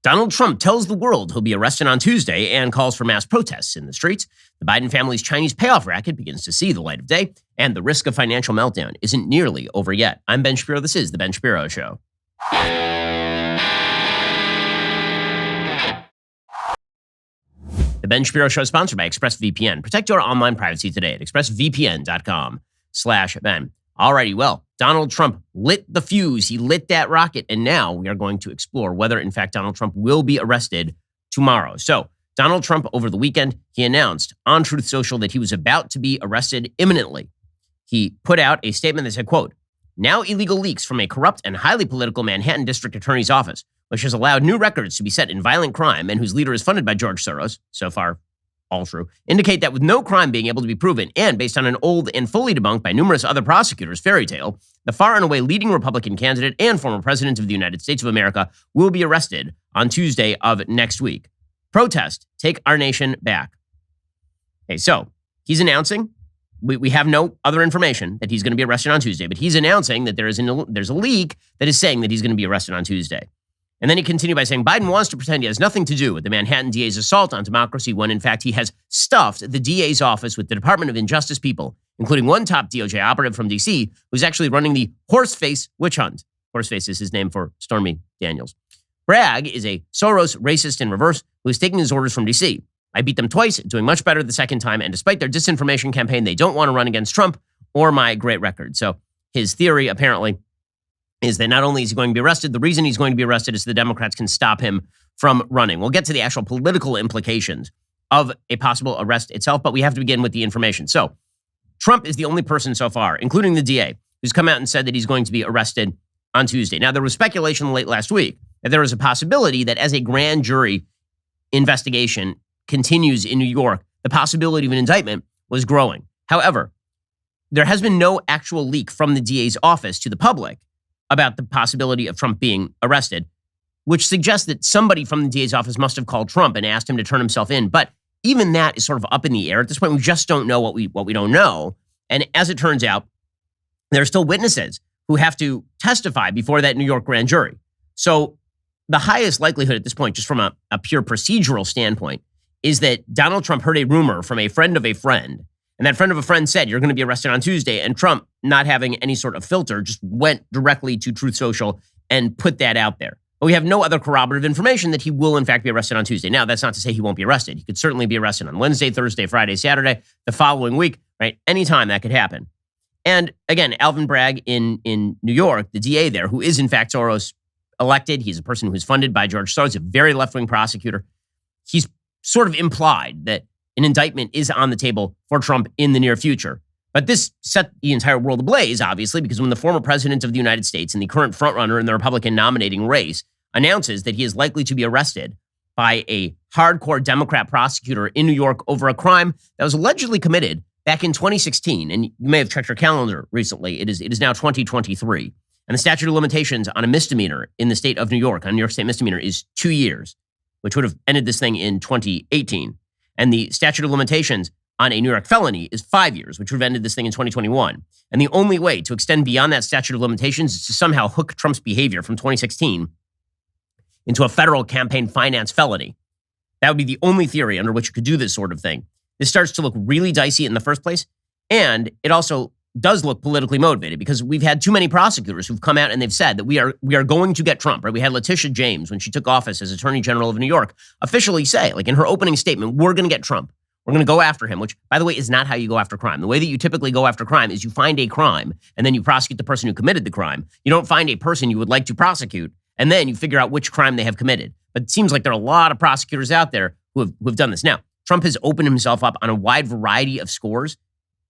Donald Trump tells the world he'll be arrested on Tuesday and calls for mass protests in the streets. The Biden family's Chinese payoff racket begins to see the light of day, and the risk of financial meltdown isn't nearly over yet. I'm Ben Shapiro. This is The Ben Shapiro Show. The Ben Shapiro Show is sponsored by ExpressVPN. Protect your online privacy today at expressvpn.com/Ben. Alrighty, well, Donald Trump lit the fuse. He lit that rocket. And now we are going to explore whether, in fact, Donald Trump will be arrested tomorrow. So Donald Trump, over the weekend, he announced on Truth Social that he was about to be arrested imminently. He put out a statement that said, quote, "Now illegal leaks from a corrupt and highly political Manhattan district attorney's office, which has allowed new records to be set in violent crime and whose leader is funded by George Soros," so far, all true, "indicate that with no crime being able to be proven and based on an old and fully debunked by numerous other prosecutors fairy tale, the far and away leading Republican candidate and former president of the United States of America will be arrested on Tuesday of next week. Protest, take our nation back." Okay, so he's announcing, we have no other information that he's going to be arrested on Tuesday, but he's announcing that there's a leak that is saying that he's going to be arrested on Tuesday. And then he continued by saying, Biden wants to pretend he has nothing to do with the Manhattan DA's assault on democracy when, in fact, he has stuffed the DA's office with the Department of Injustice people, including one top DOJ operative from D.C. who's actually running the Horseface witch hunt. Horseface is his name for Stormy Daniels. Bragg is a Soros racist in reverse who is taking his orders from D.C. I beat them twice, doing much better the second time, and despite their disinformation campaign, they don't want to run against Trump or my great record. So his theory, apparently, is that not only is he going to be arrested, the reason he's going to be arrested is so the Democrats can stop him from running. We'll get to the actual political implications of a possible arrest itself, but we have to begin with the information. So Trump is the only person so far, including the DA, who's come out and said that he's going to be arrested on Tuesday. Now, there was speculation late last week that there was a possibility that as a grand jury investigation continues in New York, the possibility of an indictment was growing. However, there has been no actual leak from the DA's office to the public about the possibility of Trump being arrested, which suggests that somebody from the DA's office must have called Trump and asked him to turn himself in. But even that is sort of up in the air. At this point, we just don't know what we don't know. And as it turns out, there are still witnesses who have to testify before that New York grand jury. So the highest likelihood at this point, just from a pure procedural standpoint, is that Donald Trump heard a rumor from a friend of a friend, and that friend of a friend said, you're going to be arrested on Tuesday. And Trump, not having any sort of filter, just went directly to Truth Social and put that out there. But we have no other corroborative information that he will, in fact, be arrested on Tuesday. Now, that's not to say he won't be arrested. He could certainly be arrested on Wednesday, Thursday, Friday, Saturday, the following week, right? Anytime that could happen. And again, Alvin Bragg in New York, the DA there, who is, in fact, Soros elected. He's a person who's funded by George Soros, a very left-wing prosecutor. He's sort of implied that an indictment is on the table for Trump in the near future. But this set the entire world ablaze, obviously, because when the former president of the United States and the current frontrunner in the Republican nominating race announces that he is likely to be arrested by a hardcore Democrat prosecutor in New York over a crime that was allegedly committed back in 2016, and you may have checked your calendar recently, it is now 2023. And the statute of limitations on a misdemeanor in the state of New York, on a New York State misdemeanor, is 2 years, which would have ended this thing in 2018. And the statute of limitations on a New York felony is 5 years, which would have ended this thing in 2021. And the only way to extend beyond that statute of limitations is to somehow hook Trump's behavior from 2016 into a federal campaign finance felony. That would be the only theory under which you could do this sort of thing. This starts to look really dicey in the first place. And it also does look politically motivated because we've had too many prosecutors who've come out and they've said that we are going to get Trump, right? We had Letitia James, when she took office as Attorney General of New York, officially say, like in her opening statement, we're going to get Trump. We're going to go after him, which, by the way, is not how you go after crime. The way that you typically go after crime is you find a crime and then you prosecute the person who committed the crime. You don't find a person you would like to prosecute and then you figure out which crime they have committed. But it seems like there are a lot of prosecutors out there who have done this. Now, Trump has opened himself up on a wide variety of scores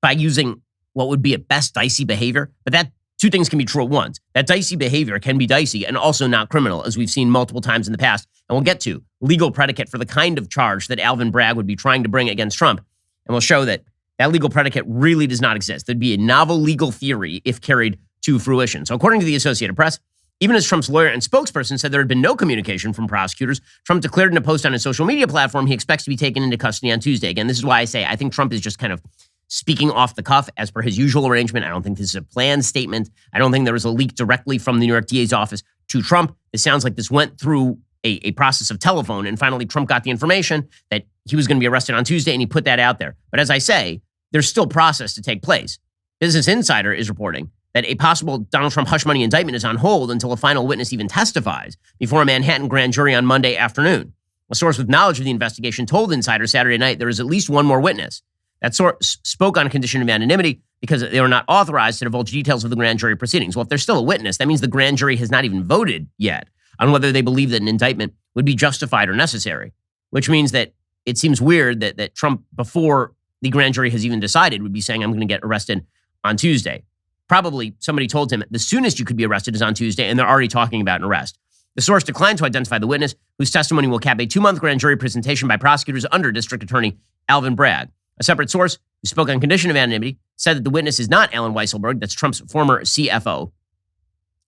by using what would be at best dicey behavior, but that two things can be true at once. That dicey behavior can be dicey and also not criminal, as we've seen multiple times in the past. And we'll get to legal predicate for the kind of charge that Alvin Bragg would be trying to bring against Trump. And we'll show that that legal predicate really does not exist. There'd be a novel legal theory if carried to fruition. So according to the Associated Press, even as Trump's lawyer and spokesperson said there had been no communication from prosecutors, Trump declared in a post on his social media platform he expects to be taken into custody on Tuesday. Again, this is why I say I think Trump is just kind of speaking off the cuff as per his usual arrangement. I don't think this is a planned statement. I don't think there was a leak directly from the New York DA's office to Trump. It sounds like this went through a process of telephone. And finally, Trump got the information that he was going to be arrested on Tuesday, and he put that out there. But as I say, there's still process to take place. Business Insider is reporting that a possible Donald Trump hush money indictment is on hold until a final witness even testifies before a Manhattan grand jury on Monday afternoon. A source with knowledge of the investigation told Insider Saturday night there is at least one more witness. That source spoke on condition of anonymity because they were not authorized to divulge details of the grand jury proceedings. Well, if there's still a witness, that means the grand jury has not even voted yet on whether they believe that an indictment would be justified or necessary, which means that it seems weird that Trump, before the grand jury has even decided, would be saying, I'm going to get arrested on Tuesday. Probably somebody told him the soonest you could be arrested is on Tuesday, and they're already talking about an arrest. The source declined to identify the witness, whose testimony will cap a 2-month grand jury presentation by prosecutors under District Attorney Alvin Bragg. A separate source who spoke on condition of anonymity said that the witness is not Alan Weisselberg, that's Trump's former CFO.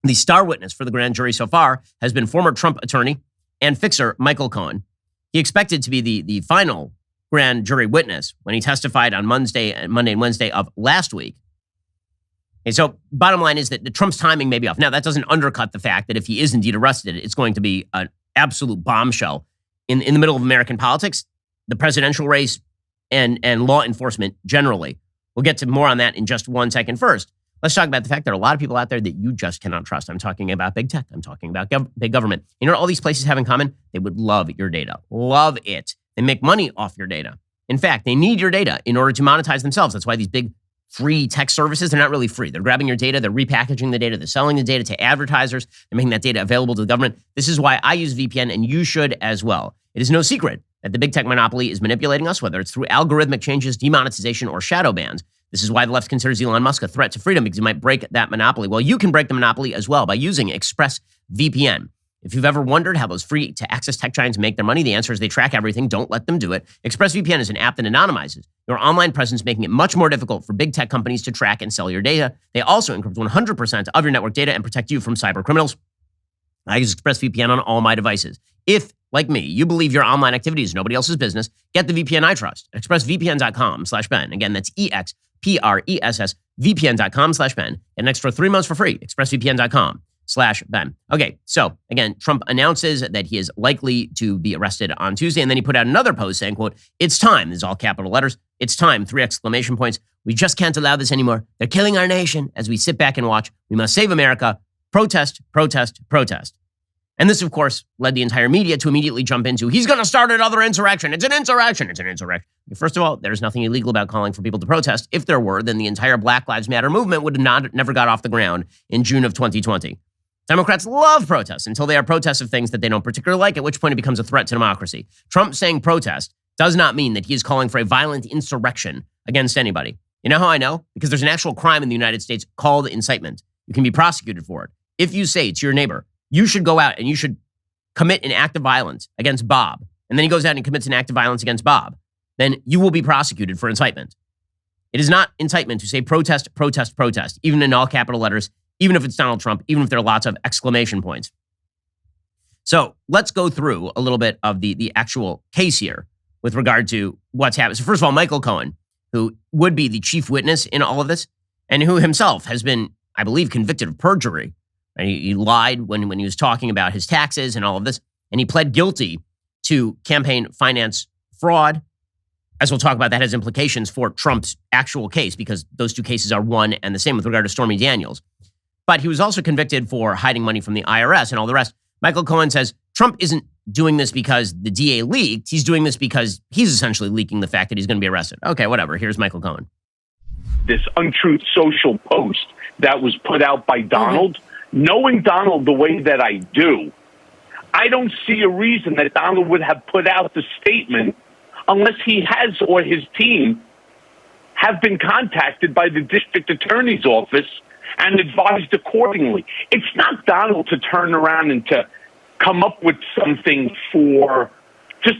The star witness for the grand jury so far has been former Trump attorney and fixer Michael Cohen. He expected to be the final grand jury witness when he testified on Monday and Wednesday of last week. Okay, so bottom line is that the Trump's timing may be off. Now, that doesn't undercut the fact that if he is indeed arrested, it's going to be an absolute bombshell in the middle of American politics, the presidential race, and law enforcement generally. We'll get to more on that in just 1 second. First, let's talk about the fact there are a lot of people out there that you just cannot trust. I'm talking about big tech. I'm talking about big government. You know what all these places have in common? They would love your data. Love it. They make money off your data. In fact, they need your data in order to monetize themselves. That's why these big free tech services, they're not really free. They're grabbing your data, they're repackaging the data, they're selling the data to advertisers, they're making that data available to the government. This is why I use VPN, and you should as well. It is no secret that the big tech monopoly is manipulating us, whether it's through algorithmic changes, demonetization, or shadow bans. This is why the left considers Elon Musk a threat to freedom, because he might break that monopoly. Well, you can break the monopoly as well by using ExpressVPN. If you've ever wondered how those free-to-access tech giants make their money, the answer is they track everything. Don't let them do it. ExpressVPN is an app that anonymizes your online presence, making it much more difficult for big tech companies to track and sell your data. They also encrypt 100% of your network data and protect you from cyber criminals. I use ExpressVPN on all my devices. If, like me, you believe your online activity is nobody else's business, get the VPN I trust at expressvpn.com/Ben. Again, that's EXPRESSVPN.com/Ben. Get an extra 3 months for free. expressvpn.com/Ben. Okay, so again, Trump announces that he is likely to be arrested on Tuesday, and then he put out another post saying, quote, "It's time." This is all capital letters. "It's time," 3 exclamation points. "We just can't allow this anymore. They're killing our nation as we sit back and watch. We must save America. Protest, protest, protest." And this, of course, led the entire media to immediately jump into, he's going to start another insurrection. It's an insurrection. It's an insurrection. First of all, there's nothing illegal about calling for people to protest. If there were, then the entire Black Lives Matter movement would have never got off the ground in June of 2020. Democrats love protests until they are protests of things that they don't particularly like, at which point it becomes a threat to democracy. Trump saying protest does not mean that he is calling for a violent insurrection against anybody. You know how I know? Because there's an actual crime in the United States called incitement. You can be prosecuted for it. If you say to your neighbor, you should go out and you should commit an act of violence against Bob, and then he goes out and commits an act of violence against Bob, then you will be prosecuted for incitement. It is not incitement to say protest, protest, protest, even in all capital letters, even if it's Donald Trump, even if there are lots of exclamation points. So let's go through a little bit of the actual case here with regard to what's happened. So first of all, Michael Cohen, who would be the chief witness in all of this, and who himself has been, I believe, convicted of perjury. And he lied when he was talking about his taxes and all of this. And he pled guilty to campaign finance fraud. As we'll talk about, that has implications for Trump's actual case, because those two cases are one and the same with regard to Stormy Daniels. But he was also convicted for hiding money from the IRS and all the rest. Michael Cohen says Trump isn't doing this because the DA leaked. He's doing this because he's essentially leaking the fact that he's going to be arrested. Okay, whatever. Here's Michael Cohen. This untruth social post that was put out by Donald, knowing Donald the way that I do, I don't see a reason that Donald would have put out the statement unless he has or his team have been contacted by the district attorney's office and advised accordingly. It's not Donald to turn around and to come up with something for just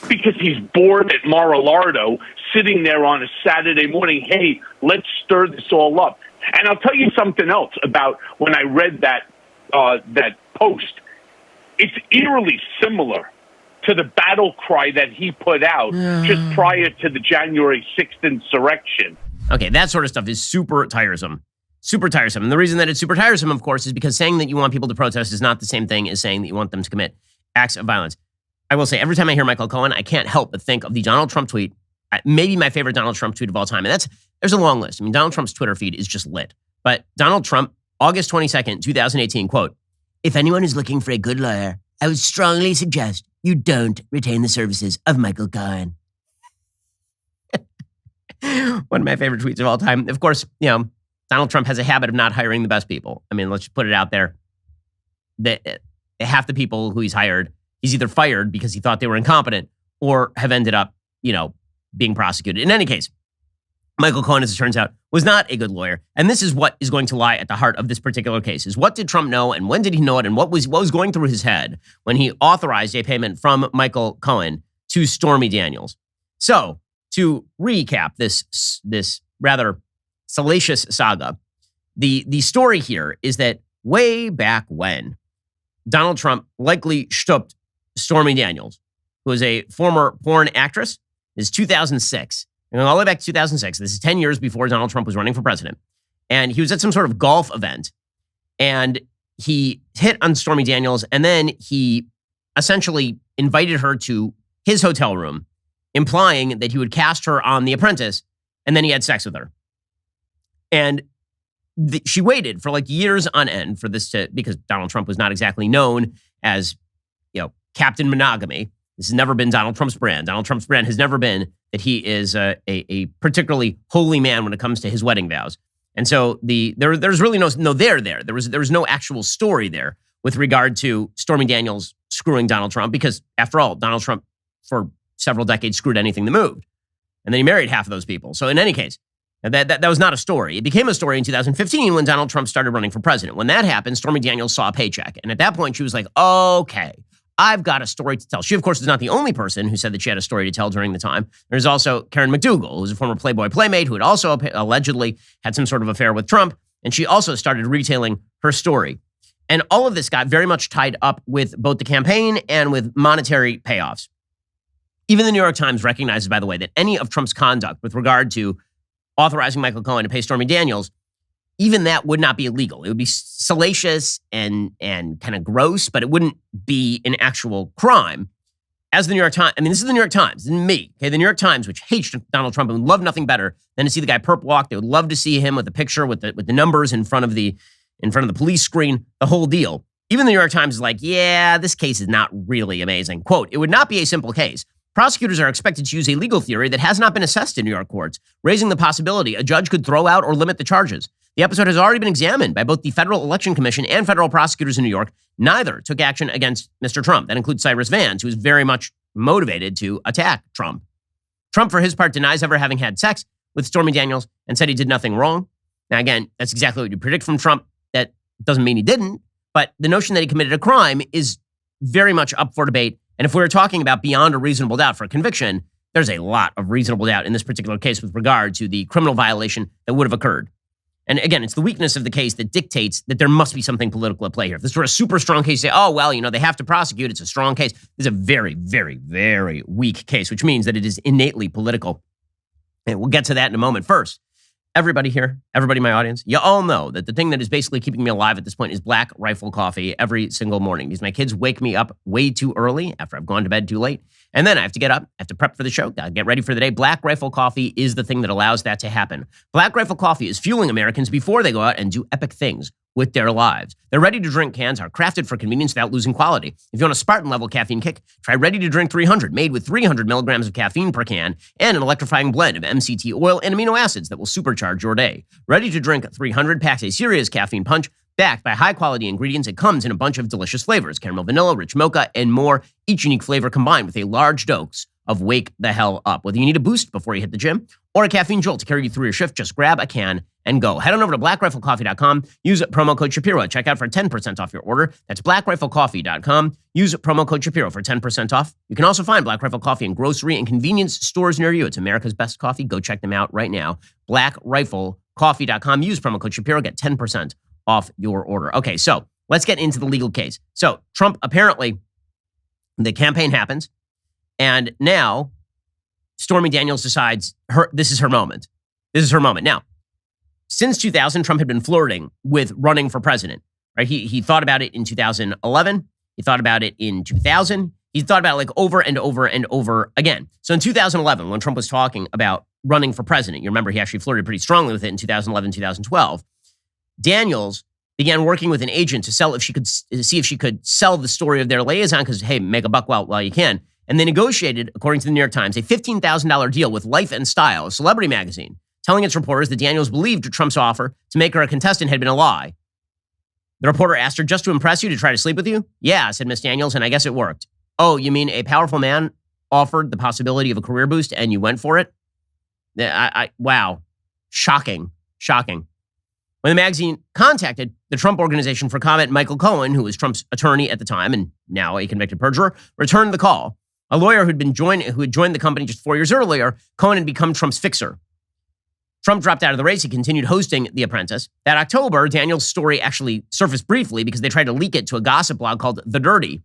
because he's bored at Mar-a-Lago, sitting there on a Saturday morning, hey, let's stir this all up. And I'll tell you something else about when I read that post. It's eerily similar to the battle cry that he put out just prior to the January 6th insurrection. Okay, that sort of stuff is super tiresome. Super tiresome. And the reason that it's super tiresome, of course, is because saying that you want people to protest is not the same thing as saying that you want them to commit acts of violence. I will say, every time I hear Michael Cohen, I can't help but think of the Donald Trump tweet, maybe my favorite Donald Trump tweet of all time. And there's a long list. I mean, Donald Trump's Twitter feed is just lit. But Donald Trump, August 22nd, 2018, quote, "If anyone is looking for a good lawyer, I would strongly suggest you don't retain the services of Michael Cohen." One of my favorite tweets of all time. Of course, Donald Trump has a habit of not hiring the best people. I mean, let's just put it out there. Half the people who he's hired, he's either fired because he thought they were incompetent or have ended up, being prosecuted. In any case, Michael Cohen, as it turns out, was not a good lawyer. And this is what is going to lie at the heart of this particular case, is what did Trump know and when did he know it and what was going through his head when he authorized a payment from Michael Cohen to Stormy Daniels. So, to recap this rather salacious saga, the story here is that way back when, Donald Trump likely stooped Stormy Daniels, who was a former porn actress. This is 2006. And all the way back to 2006. This is 10 years before Donald Trump was running for president. And he was at some sort of golf event. And he hit on Stormy Daniels. And then he essentially invited her to his hotel room, implying that he would cast her on The Apprentice. And then he had sex with her. And she waited for like years on end for this because Donald Trump was not exactly known as, Captain Monogamy. This has never been Donald Trump's brand. Donald Trump's brand has never been that he is a particularly holy man when it comes to his wedding vows. And so there's really no there there. There was no actual story there with regard to Stormy Daniels screwing Donald Trump, because after all, Donald Trump for several decades screwed anything that moved. And then he married half of those people. So in any case, that was not a story. It became a story in 2015 when Donald Trump started running for president. When that happened, Stormy Daniels saw a paycheck. And at that point, she was like, okay, I've got a story to tell. She, of course, is not the only person who said that she had a story to tell during the time. There's also Karen McDougal, who's a former Playboy playmate who had also allegedly had some sort of affair with Trump. And she also started retailing her story. And all of this got very much tied up with both the campaign and with monetary payoffs. Even the New York Times recognizes, by the way, that any of Trump's conduct with regard to authorizing Michael Cohen to pay Stormy Daniels, even that would not be illegal. It would be salacious and kind of gross, but it wouldn't be an actual crime. As the New York Times, this is the New York Times, this isn't me. Okay, the New York Times, which hates Donald Trump and would love nothing better than to see the guy perp walk. They would love to see him with the picture with the numbers in front of the police screen, the whole deal. Even the New York Times is like, yeah, this case is not really amazing. Quote, "It would not be a simple case. Prosecutors are expected to use a legal theory that has not been assessed in New York courts, raising the possibility a judge could throw out or limit the charges. The episode has already been examined by both the Federal Election Commission and federal prosecutors in New York. Neither took action against Mr. Trump." That includes Cyrus Vance, who is very much motivated to attack Trump. Trump, for his part, denies ever having had sex with Stormy Daniels and said he did nothing wrong. Now, again, that's exactly what you predict from Trump. That doesn't mean he didn't, but the notion that he committed a crime is very much up for debate. And if we were talking about beyond a reasonable doubt for a conviction, there's a lot of reasonable doubt in this particular case with regard to the criminal violation that would have occurred. And again, it's the weakness of the case that dictates that there must be something political at play here. If this were a super strong case, say, oh, well, they have to prosecute, it's a strong case. This is a very, very, very weak case, which means that it is innately political. And we'll get to that in a moment. First, everybody here, everybody in my audience, you all know that the thing that is basically keeping me alive at this point is Black Rifle coffee every single morning. Because my kids wake me up way too early after I've gone to bed too late. And then I have to get up, I have to prep for the show, gotta get ready for the day. Black Rifle coffee is the thing that allows that to happen. Black Rifle coffee is fueling Americans before they go out and do epic things with their lives. Their ready-to-drink cans are crafted for convenience without losing quality. If you want a Spartan-level caffeine kick, try Ready-to-Drink 300, made with 300 milligrams of caffeine per can and an electrifying blend of MCT oil and amino acids that will supercharge your day. Ready-to-Drink 300 packs a serious caffeine punch backed by high-quality ingredients. It comes in a bunch of delicious flavors, caramel vanilla, rich mocha, and more, each unique flavor combined with a large dose of Wake the Hell Up. Whether you need a boost before you hit the gym or a caffeine jolt to carry you through your shift, just grab a can and go. Head on over to blackriflecoffee.com. Use promo code Shapiro at checkout for 10% off your order. That's blackriflecoffee.com. Use promo code Shapiro for 10% off. You can also find Black Rifle Coffee in grocery and convenience stores near you. It's America's best coffee. Go check them out right now. blackriflecoffee.com. Use promo code Shapiro. Get 10% off your order. Okay, so let's get into the legal case. So Trump, apparently, the campaign happens, and now Stormy Daniels decides this is her moment. This is her moment. Now, since 2000, Trump had been flirting with running for president, right? He thought about it in 2011. He thought about it in 2000. He thought about it like over and over and over again. So in 2011, when Trump was talking about running for president, you remember he actually flirted pretty strongly with it in 2011, 2012. Daniels began working with an agent to see if she could sell the story of their liaison because, hey, make a buck while you can. And they negotiated, according to the New York Times, a $15,000 deal with Life and Style, a celebrity magazine, telling its reporters that Daniels believed Trump's offer to make her a contestant had been a lie. The reporter asked her, just to impress you, to try to sleep with you? Yeah, said Miss Daniels, and I guess it worked. Oh, you mean a powerful man offered the possibility of a career boost and you went for it? Wow. Shocking. When the magazine contacted the Trump Organization for comment, Michael Cohen, who was Trump's attorney at the time and now a convicted perjurer, returned the call. A lawyer who had joined the company just 4 years earlier, Cohen had become Trump's fixer. Trump dropped out of the race. He continued hosting The Apprentice. That October, Daniels' story actually surfaced briefly because they tried to leak it to a gossip blog called The Dirty.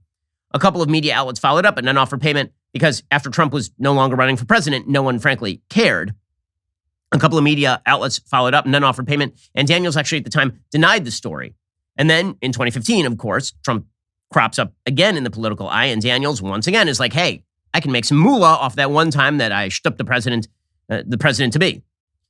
A couple of media outlets followed up and then offered payment because after Trump was no longer running for president, no one frankly cared. A couple of media outlets followed up and then offered payment, and Daniels actually at the time denied the story. And then in 2015, of course, Trump crops up again in the political eye, and Daniels once again is like, hey, I can make some moolah off that one time that I stood the president-to-be.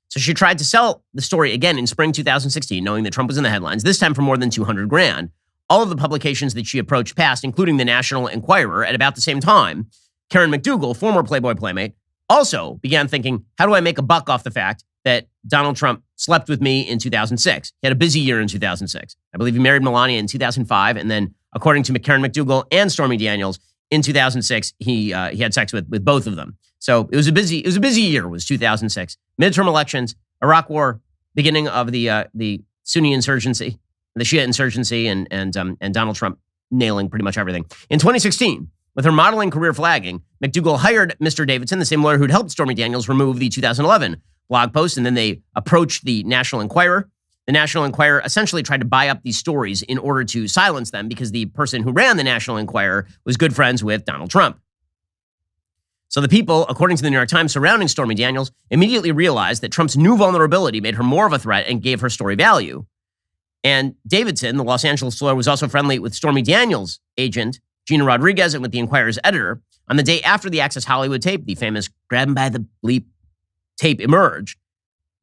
So she tried to sell the story again in spring 2016, knowing that Trump was in the headlines, this time for more than $200,000. All of the publications that she approached passed, including the National Enquirer, at about the same time. Karen McDougal, former Playboy playmate, also began thinking, how do I make a buck off the fact that Donald Trump slept with me in 2006? He had a busy year in 2006. I believe he married Melania in 2005, and then, according to Karen McDougal and Stormy Daniels, in 2006, he had sex with both of them. So it was a busy year. Was 2006 midterm elections, Iraq War, beginning of the Sunni insurgency, the Shia insurgency, and Donald Trump nailing pretty much everything. In 2016, with her modeling career flagging, McDougal hired Mr. Davidson, the same lawyer who'd helped Stormy Daniels remove the 2011 blog post, and then they approached the National Enquirer. The National Enquirer essentially tried to buy up these stories in order to silence them because the person who ran the National Enquirer was good friends with Donald Trump. So the people, according to the New York Times, surrounding Stormy Daniels immediately realized that Trump's new vulnerability made her more of a threat and gave her story value. And Davidson, the Los Angeles lawyer, was also friendly with Stormy Daniels' agent, Gina Rodriguez, and with the Enquirer's editor. On the day after the Access Hollywood tape, the famous grab him by the bleep tape emerged,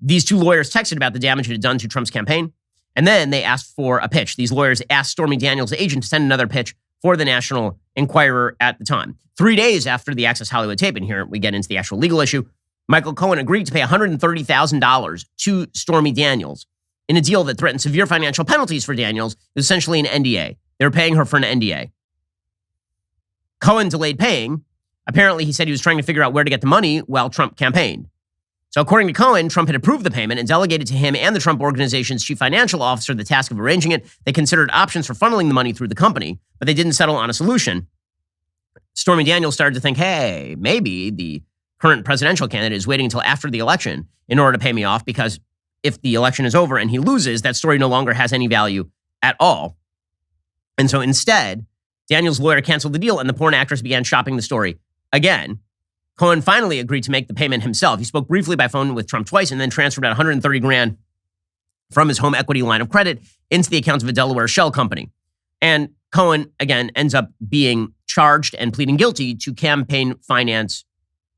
these two lawyers texted about the damage it had done to Trump's campaign, and then they asked for a pitch. These lawyers asked Stormy Daniels' agent to send another pitch for the National Enquirer at the time. 3 days after the Access Hollywood tape, and here we get into the actual legal issue, Michael Cohen agreed to pay $130,000 to Stormy Daniels in a deal that threatened severe financial penalties for Daniels. It was essentially an NDA. They were paying her for an NDA. Cohen delayed paying. Apparently, he said he was trying to figure out where to get the money while Trump campaigned. So according to Cohen, Trump had approved the payment and delegated to him and the Trump Organization's chief financial officer the task of arranging it. They considered options for funneling the money through the company, but they didn't settle on a solution. Stormy Daniels started to think, hey, maybe the current presidential candidate is waiting until after the election in order to pay me off, because if the election is over and he loses, that story no longer has any value at all. And so instead, Daniels' lawyer canceled the deal and the porn actress began shopping the story again. Cohen finally agreed to make the payment himself. He spoke briefly by phone with Trump twice and then transferred about $130,000 from his home equity line of credit into the accounts of a Delaware shell company. And Cohen, again, ends up being charged and pleading guilty to campaign finance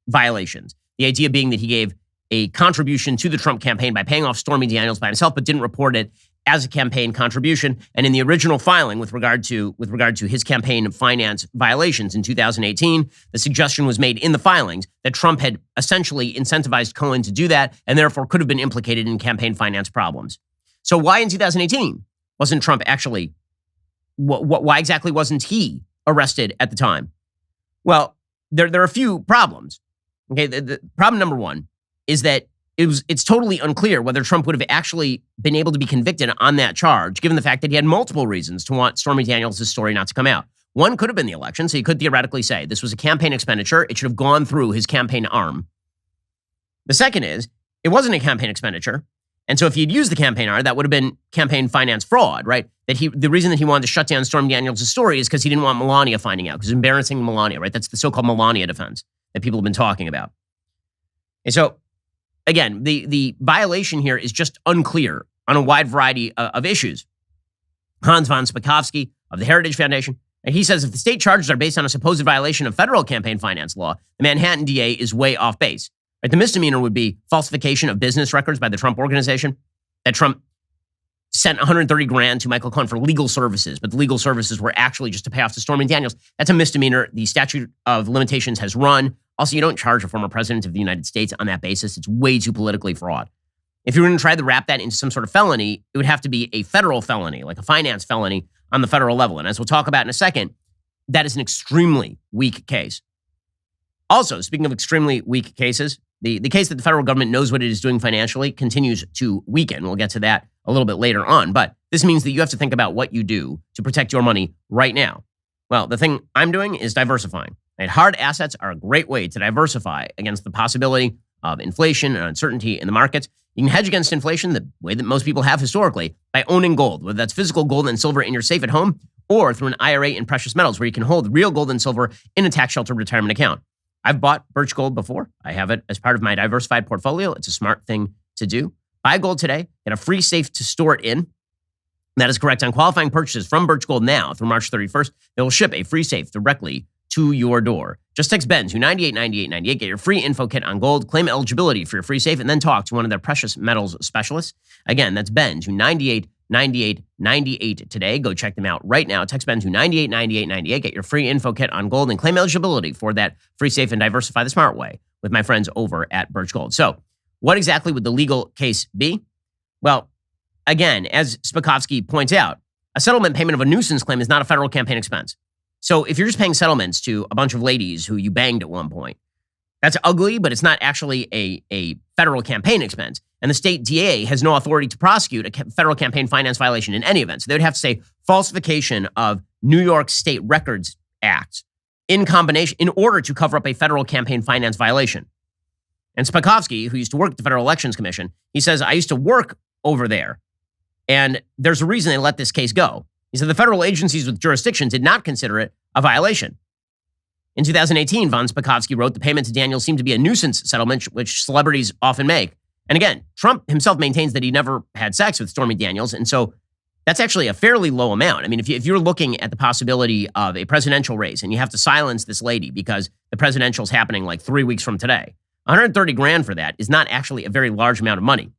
violations. The idea being that he gave a contribution to the Trump campaign by paying off Stormy Daniels by himself, but didn't report it as a campaign contribution. And in the original filing with regard to his campaign finance violations in 2018, the suggestion was made in the filings that Trump had essentially incentivized Cohen to do that and therefore could have been implicated in campaign finance problems. So why in 2018 wasn't Trump actually, why exactly wasn't he arrested at the time? Well, there are a few problems. Okay, the problem number one is that it's totally unclear whether Trump would have actually been able to be convicted on that charge, given the fact that he had multiple reasons to want Stormy Daniels' story not to come out. One could have been the election, so he could theoretically say this was a campaign expenditure. It should have gone through his campaign arm. The second is, it wasn't a campaign expenditure. And so if he'd used the campaign arm, that would have been campaign finance fraud, right? The reason that he wanted to shut down Stormy Daniels' story is because he didn't want Melania finding out, because embarrassing Melania, right? That's the so-called Melania defense that people have been talking about. And so, again, the violation here is just unclear on a wide variety of issues. Hans von Spakovsky of the Heritage Foundation And he says if the state charges are based on a supposed violation of federal campaign finance law, the Manhattan DA is way off base. Right? The misdemeanor would be falsification of business records by the Trump organization, that Trump sent 130 grand to Michael Cohen for legal services, but the legal services were actually just to pay off to Stormy Daniels. That's a misdemeanor. The statute of limitations has run. Also, you don't charge a former president of the United States on that basis. It's way too politically fraught. If you were going to try to wrap that into some sort of felony, it would have to be a federal felony, like a finance felony on the federal level. And as we'll talk about in a second, that is an extremely weak case. Also, speaking of extremely weak cases, the case that the federal government knows what it is doing financially continues to weaken. We'll get to that a little bit later on. But this means that you have to think about what you do to protect your money right now. Well, the thing I'm doing is diversifying. Right? Hard assets are a great way to diversify against the possibility of inflation and uncertainty in the markets. You can hedge against inflation the way that most people have historically by owning gold, whether that's physical gold and silver in your safe at home or through an IRA in precious metals where you can hold real gold and silver in a tax-sheltered retirement account. I've bought Verge gold before. I have it as part of my diversified portfolio. It's a smart thing to do. Buy gold today, get a free safe to store it in. That is correct. On qualifying purchases from Verge Gold now through March 31st, they will ship a free safe directly to your door. Just text Ben to 989898, get your free info kit on gold, claim eligibility for your free safe, and then talk to one of their precious metals specialists. Again, that's Ben to 989898 today. Go check them out right now. Text Ben to 989898, get your free info kit on gold, and claim eligibility for that free safe and diversify the smart way with my friends over at Verge Gold. So, what exactly would the legal case be? Well, again, as Spakovsky points out, a settlement payment of a nuisance claim is not a federal campaign expense. So if you're just paying settlements to a bunch of ladies who you banged at one point, that's ugly, but it's not actually a federal campaign expense. And the state DA has no authority to prosecute a federal campaign finance violation in any event. So they would have to say falsification of New York State Records Act in combination in order to cover up a federal campaign finance violation. And Spakovsky, who used to work at the Federal Elections Commission, he says, I used to work over there, and there's a reason they let this case go. He said the federal agencies with jurisdiction did not consider it a violation. In 2018, von Spakovsky wrote the payment to Daniels seemed to be a nuisance settlement, which celebrities often make. And again, Trump himself maintains that he never had sex with Stormy Daniels, and so that's actually a fairly low amount. I mean, if you're looking at the possibility of a presidential race and you have to silence this lady because the presidential is happening like 3 weeks from today, 130 grand for that is not actually a very large amount of money.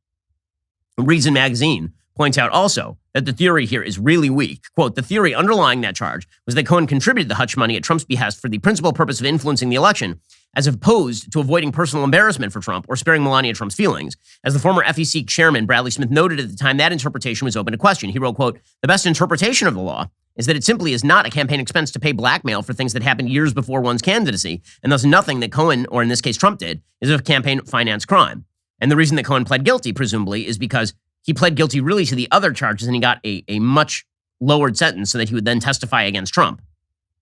Reason Magazine points out also that the theory here is really weak. Quote, the theory underlying that charge was that Cohen contributed the hush money at Trump's behest for the principal purpose of influencing the election, as opposed to avoiding personal embarrassment for Trump or sparing Melania Trump's feelings. As the former FEC chairman, Bradley Smith, noted at the time, that interpretation was open to question. He wrote, quote, the best interpretation of the law is that it simply is not a campaign expense to pay blackmail for things that happened years before one's candidacy, and thus nothing that Cohen, or in this case Trump, did is a campaign finance crime. And the reason that Cohen pled guilty, presumably, is because he pled guilty really to the other charges and he got a much lowered sentence so that he would then testify against Trump.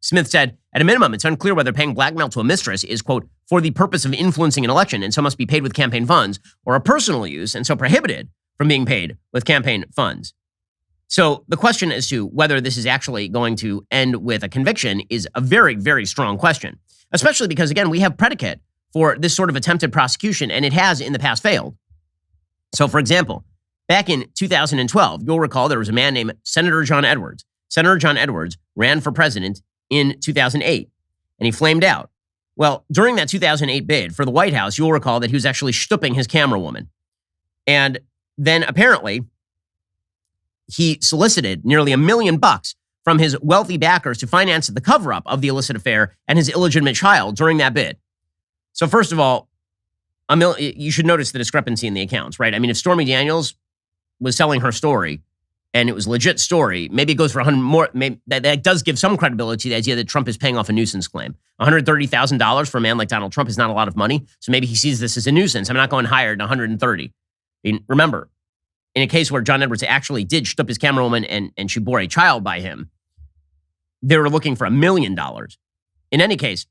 Smith said, at a minimum, it's unclear whether paying blackmail to a mistress is, quote, for the purpose of influencing an election and so must be paid with campaign funds, or a personal use and so prohibited from being paid with campaign funds. So the question as to whether this is actually going to end with a conviction is a very, very strong question, especially because, again, we have predicate for this sort of attempted prosecution, and it has in the past failed. So, for example, back in 2012, you'll recall there was a man named Senator John Edwards. Senator John Edwards ran for president in 2008, and he flamed out. Well, during that 2008 bid for the White House, you'll recall that he was actually stooping his camera woman. And then apparently, he solicited nearly $1 million from his wealthy backers to finance the cover-up of the illicit affair and his illegitimate child during that bid. So first of all, you should notice the discrepancy in the accounts, right? I mean, if Stormy Daniels was selling her story and it was a legit story, maybe it goes for 100 more. Maybe that does give some credibility to the idea that Trump is paying off a nuisance claim. $130,000 for a man like Donald Trump is not a lot of money. So maybe he sees this as a nuisance. I'm not going higher than 130. I mean, remember, in a case where John Edwards actually did stoop his camera woman and she bore a child by him, they were looking for $1 million. In any case,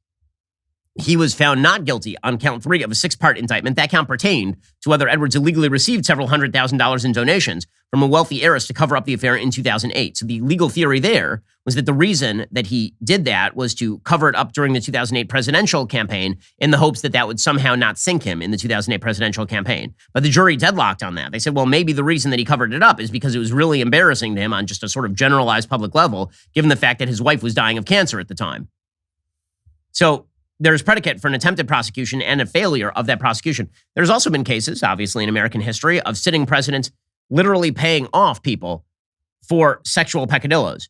he was found not guilty on count 3 of a 6-part indictment. That count pertained to whether Edwards illegally received several $100,000 in donations from a wealthy heiress to cover up the affair in 2008. So the legal theory there was that the reason that he did that was to cover it up during the 2008 presidential campaign in the hopes that that would somehow not sink him in the 2008 presidential campaign. But the jury deadlocked on that. They said, well, maybe the reason that he covered it up is because it was really embarrassing to him on just a sort of generalized public level, given the fact that his wife was dying of cancer at the time. So there's predicate for an attempted prosecution and a failure of that prosecution. There's also been cases, obviously, in American history of sitting presidents literally paying off people for sexual peccadillos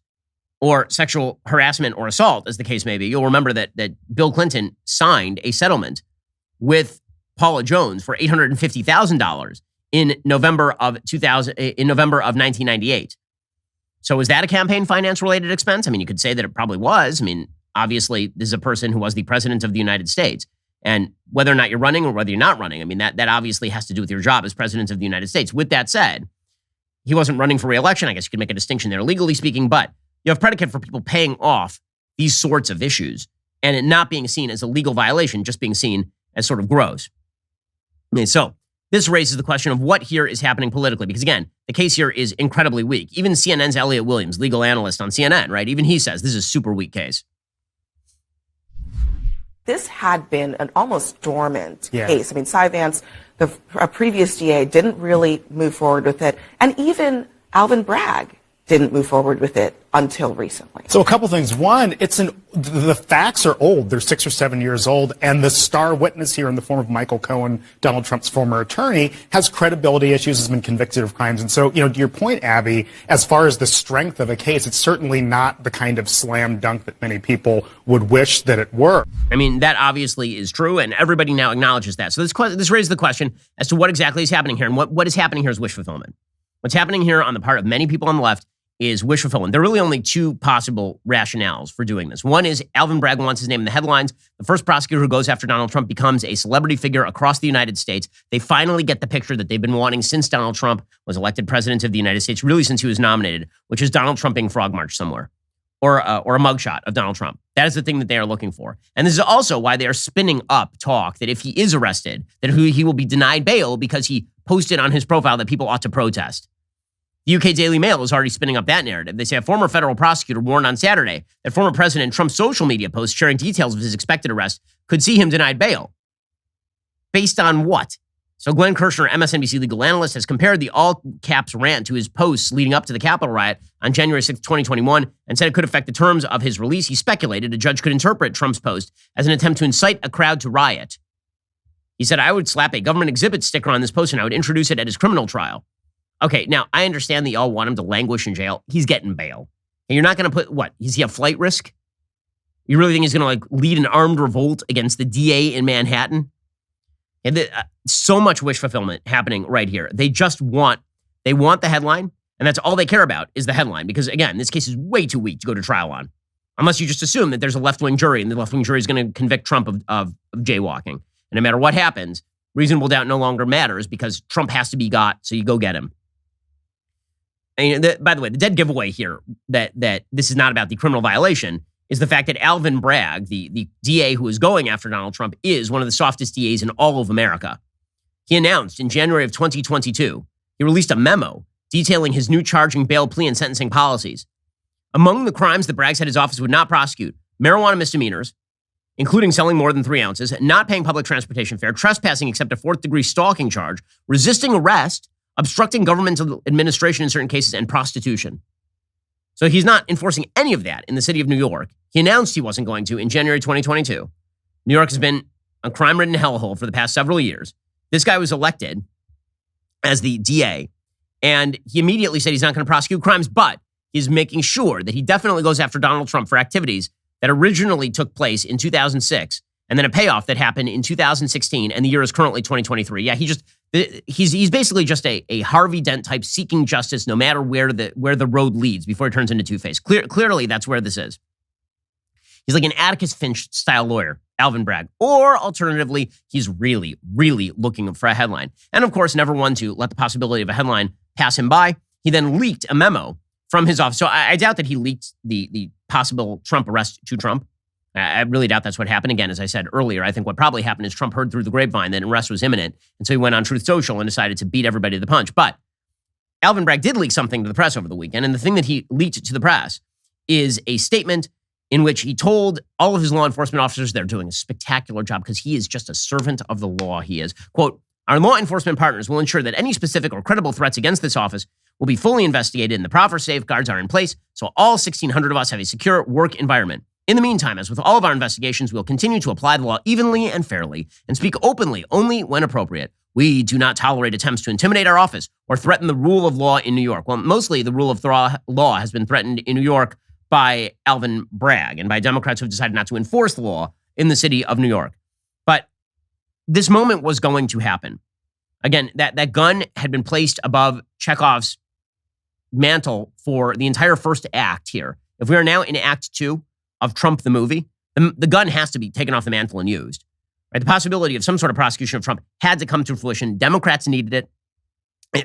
or sexual harassment or assault, as the case may be. You'll remember that Bill Clinton signed a settlement with Paula Jones for $850,000 in November of 1998. So was that a campaign finance related expense? I mean, you could say that it probably was. I mean, obviously, this is a person who was the president of the United States. And whether or not you're running or whether you're not running, I mean, that obviously has to do with your job as president of the United States. With that said, he wasn't running for re-election. I guess you could make a distinction there, legally speaking, but you have predicate for people paying off these sorts of issues and it not being seen as a legal violation, just being seen as sort of gross. I mean, so this raises the question of what here is happening politically, because again, the case here is incredibly weak. Even CNN's Elliot Williams, legal analyst on CNN, right? Even he says this is a super weak case. This had been an almost dormant case. I mean, Cy Vance, the previous DA, didn't really move forward with it. And even Alvin Bragg didn't move forward with it until recently. So a couple things. One, the facts are old. They're 6 or 7 years old. And the star witness here in the form of Michael Cohen, Donald Trump's former attorney, has credibility issues, has been convicted of crimes. And so, to your point, Abby, as far as the strength of a case, it's certainly not the kind of slam dunk that many people would wish that it were. I mean, that obviously is true, and everybody now acknowledges that. So this raises the question as to what exactly is happening here. And what is happening here is wish fulfillment. What's happening here on the part of many people on the left is wish fulfillment. There are really only two possible rationales for doing this. One is Alvin Bragg wants his name in the headlines. The first prosecutor who goes after Donald Trump becomes a celebrity figure across the United States. They finally get the picture that they've been wanting since Donald Trump was elected president of the United States, really since he was nominated, which is Donald Trump being frog marched somewhere, or a mugshot of Donald Trump. That is the thing that they are looking for. And this is also why they are spinning up talk that if he is arrested, that he will be denied bail because he posted on his profile that people ought to protest. The UK Daily Mail is already spinning up that narrative. They say a former federal prosecutor warned on Saturday that former President Trump's social media posts sharing details of his expected arrest could see him denied bail. Based on what? So Glenn Kirshner, MSNBC legal analyst, has compared the all-caps rant to his posts leading up to the Capitol riot on January 6, 2021, and said it could affect the terms of his release. He speculated a judge could interpret Trump's post as an attempt to incite a crowd to riot. He said, I would slap a government exhibit sticker on this post and I would introduce it at his criminal trial. Okay, now, I understand that y'all want him to languish in jail. He's getting bail. And you're not going to put, what, is he a flight risk? You really think he's going to, lead an armed revolt against the DA in Manhattan? And so much wish fulfillment happening right here. They want the headline, and that's all they care about is the headline. Because, again, this case is way too weak to go to trial on. Unless you just assume that there's a left-wing jury, and the left-wing jury is going to convict Trump of jaywalking. And no matter what happens, reasonable doubt no longer matters because Trump has to be got, so you go get him. And by the way, the dead giveaway here that this is not about the criminal violation is the fact that Alvin Bragg, the DA who is going after Donald Trump, is one of the softest DAs in all of America. He announced in January of 2022, he released a memo detailing his new charging, bail, plea, and sentencing policies. Among the crimes that Bragg said his office would not prosecute, marijuana misdemeanors, including selling more than 3 ounces, not paying public transportation fare, trespassing except a 4th-degree stalking charge, resisting arrest, obstructing governmental administration in certain cases, and prostitution. So he's not enforcing any of that in the city of New York. He announced he wasn't going to in January 2022. New York has been a crime-ridden hellhole for the past several years. This guy was elected as the DA, and he immediately said he's not going to prosecute crimes, but he's making sure that he definitely goes after Donald Trump for activities that originally took place in 2006, and then a payoff that happened in 2016, and the year is currently 2023. Yeah, he's basically just a Harvey Dent type seeking justice no matter where the road leads before it turns into Two-Face. Clearly, that's where this is. He's like an Atticus Finch style lawyer, Alvin Bragg. Or alternatively, he's really, really looking for a headline. And of course, never one to let the possibility of a headline pass him by. He then leaked a memo from his office. So I doubt that he leaked the possible Trump arrest to Trump. I really doubt that's what happened. Again, as I said earlier, I think what probably happened is Trump heard through the grapevine that an arrest was imminent, and so he went on Truth Social and decided to beat everybody to the punch. But Alvin Bragg did leak something to the press over the weekend, and the thing that he leaked to the press is a statement in which he told all of his law enforcement officers they're doing a spectacular job because he is just a servant of the law. He is, quote, "Our law enforcement partners will ensure that any specific or credible threats against this office will be fully investigated and the proper safeguards are in place so all 1,600 of us have a secure work environment. In the meantime, as with all of our investigations, we'll continue to apply the law evenly and fairly and speak openly only when appropriate. We do not tolerate attempts to intimidate our office or threaten the rule of law in New York." Well, mostly the rule of law has been threatened in New York by Alvin Bragg and by Democrats who have decided not to enforce the law in the city of New York. But this moment was going to happen. Again, that gun had been placed above Chekhov's mantle for the entire first act here. If we are now in Act 2 of Trump the movie, the gun has to be taken off the mantle and used. Right? The possibility of some sort of prosecution of Trump had to come to fruition. Democrats needed it.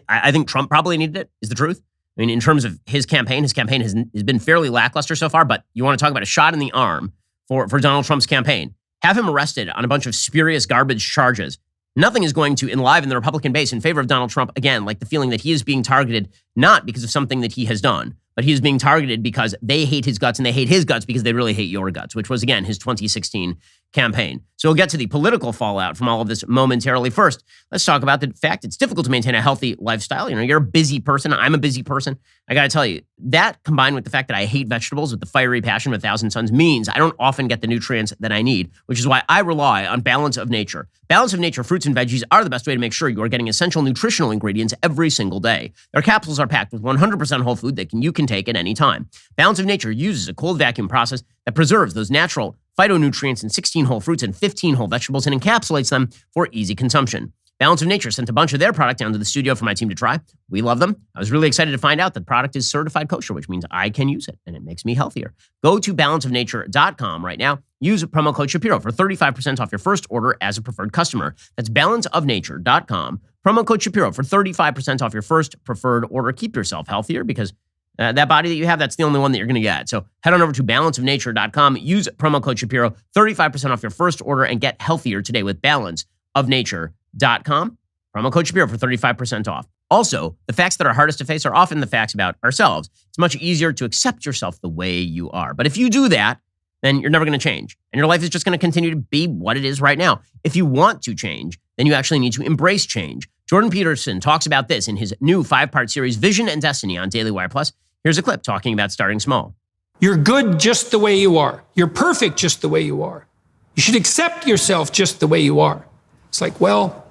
I think Trump probably needed it, is the truth. I mean, in terms of his campaign has been fairly lackluster so far, but you want to talk about a shot in the arm for Donald Trump's campaign. Have him arrested on a bunch of spurious garbage charges. Nothing is going to enliven the Republican base in favor of Donald Trump, again, like the feeling that he is being targeted not because of something that he has done, but he is being targeted because they hate his guts and they hate his guts because they really hate your guts, which was, again, his 2016 campaign. So we'll get to the political fallout from all of this momentarily. First, let's talk about the fact it's difficult to maintain a healthy lifestyle. You know, you're a busy person. I'm a busy person. I got to tell you, that combined with the fact that I hate vegetables with the fiery passion of 1,000 suns means I don't often get the nutrients that I need, which is why I rely on Balance of Nature. Balance of Nature fruits and veggies are the best way to make sure you are getting essential nutritional ingredients every single day. Their capsules are packed with 100% whole food that you can take at any time. Balance of Nature uses a cold vacuum process that preserves those natural phytonutrients in 16 whole fruits and 15 whole vegetables and encapsulates them for easy consumption. Balance of Nature sent a bunch of their product down to the studio for my team to try. We love them. I was really excited to find out that the product is certified kosher, which means I can use it and it makes me healthier. Go to balanceofnature.com right now. Use promo code Shapiro for 35% off your first order as a preferred customer. That's balanceofnature.com. Promo code Shapiro for 35% off your first preferred order. Keep yourself healthier because that body that you have, that's the only one that you're going to get. So head on over to balanceofnature.com. Use promo code Shapiro, 35% off your first order, and get healthier today with balanceofnature.com. Promo code Shapiro for 35% off. Also, the facts that are hardest to face are often the facts about ourselves. It's much easier to accept yourself the way you are. But if you do that, then you're never going to change. And your life is just going to continue to be what it is right now. If you want to change, then you actually need to embrace change. Jordan Peterson talks about this in his new 5-part series, Vision and Destiny, on DailyWire Plus. Here's a clip talking about starting small. You're good just the way you are. You're perfect just the way you are. You should accept yourself just the way you are. It's like, well,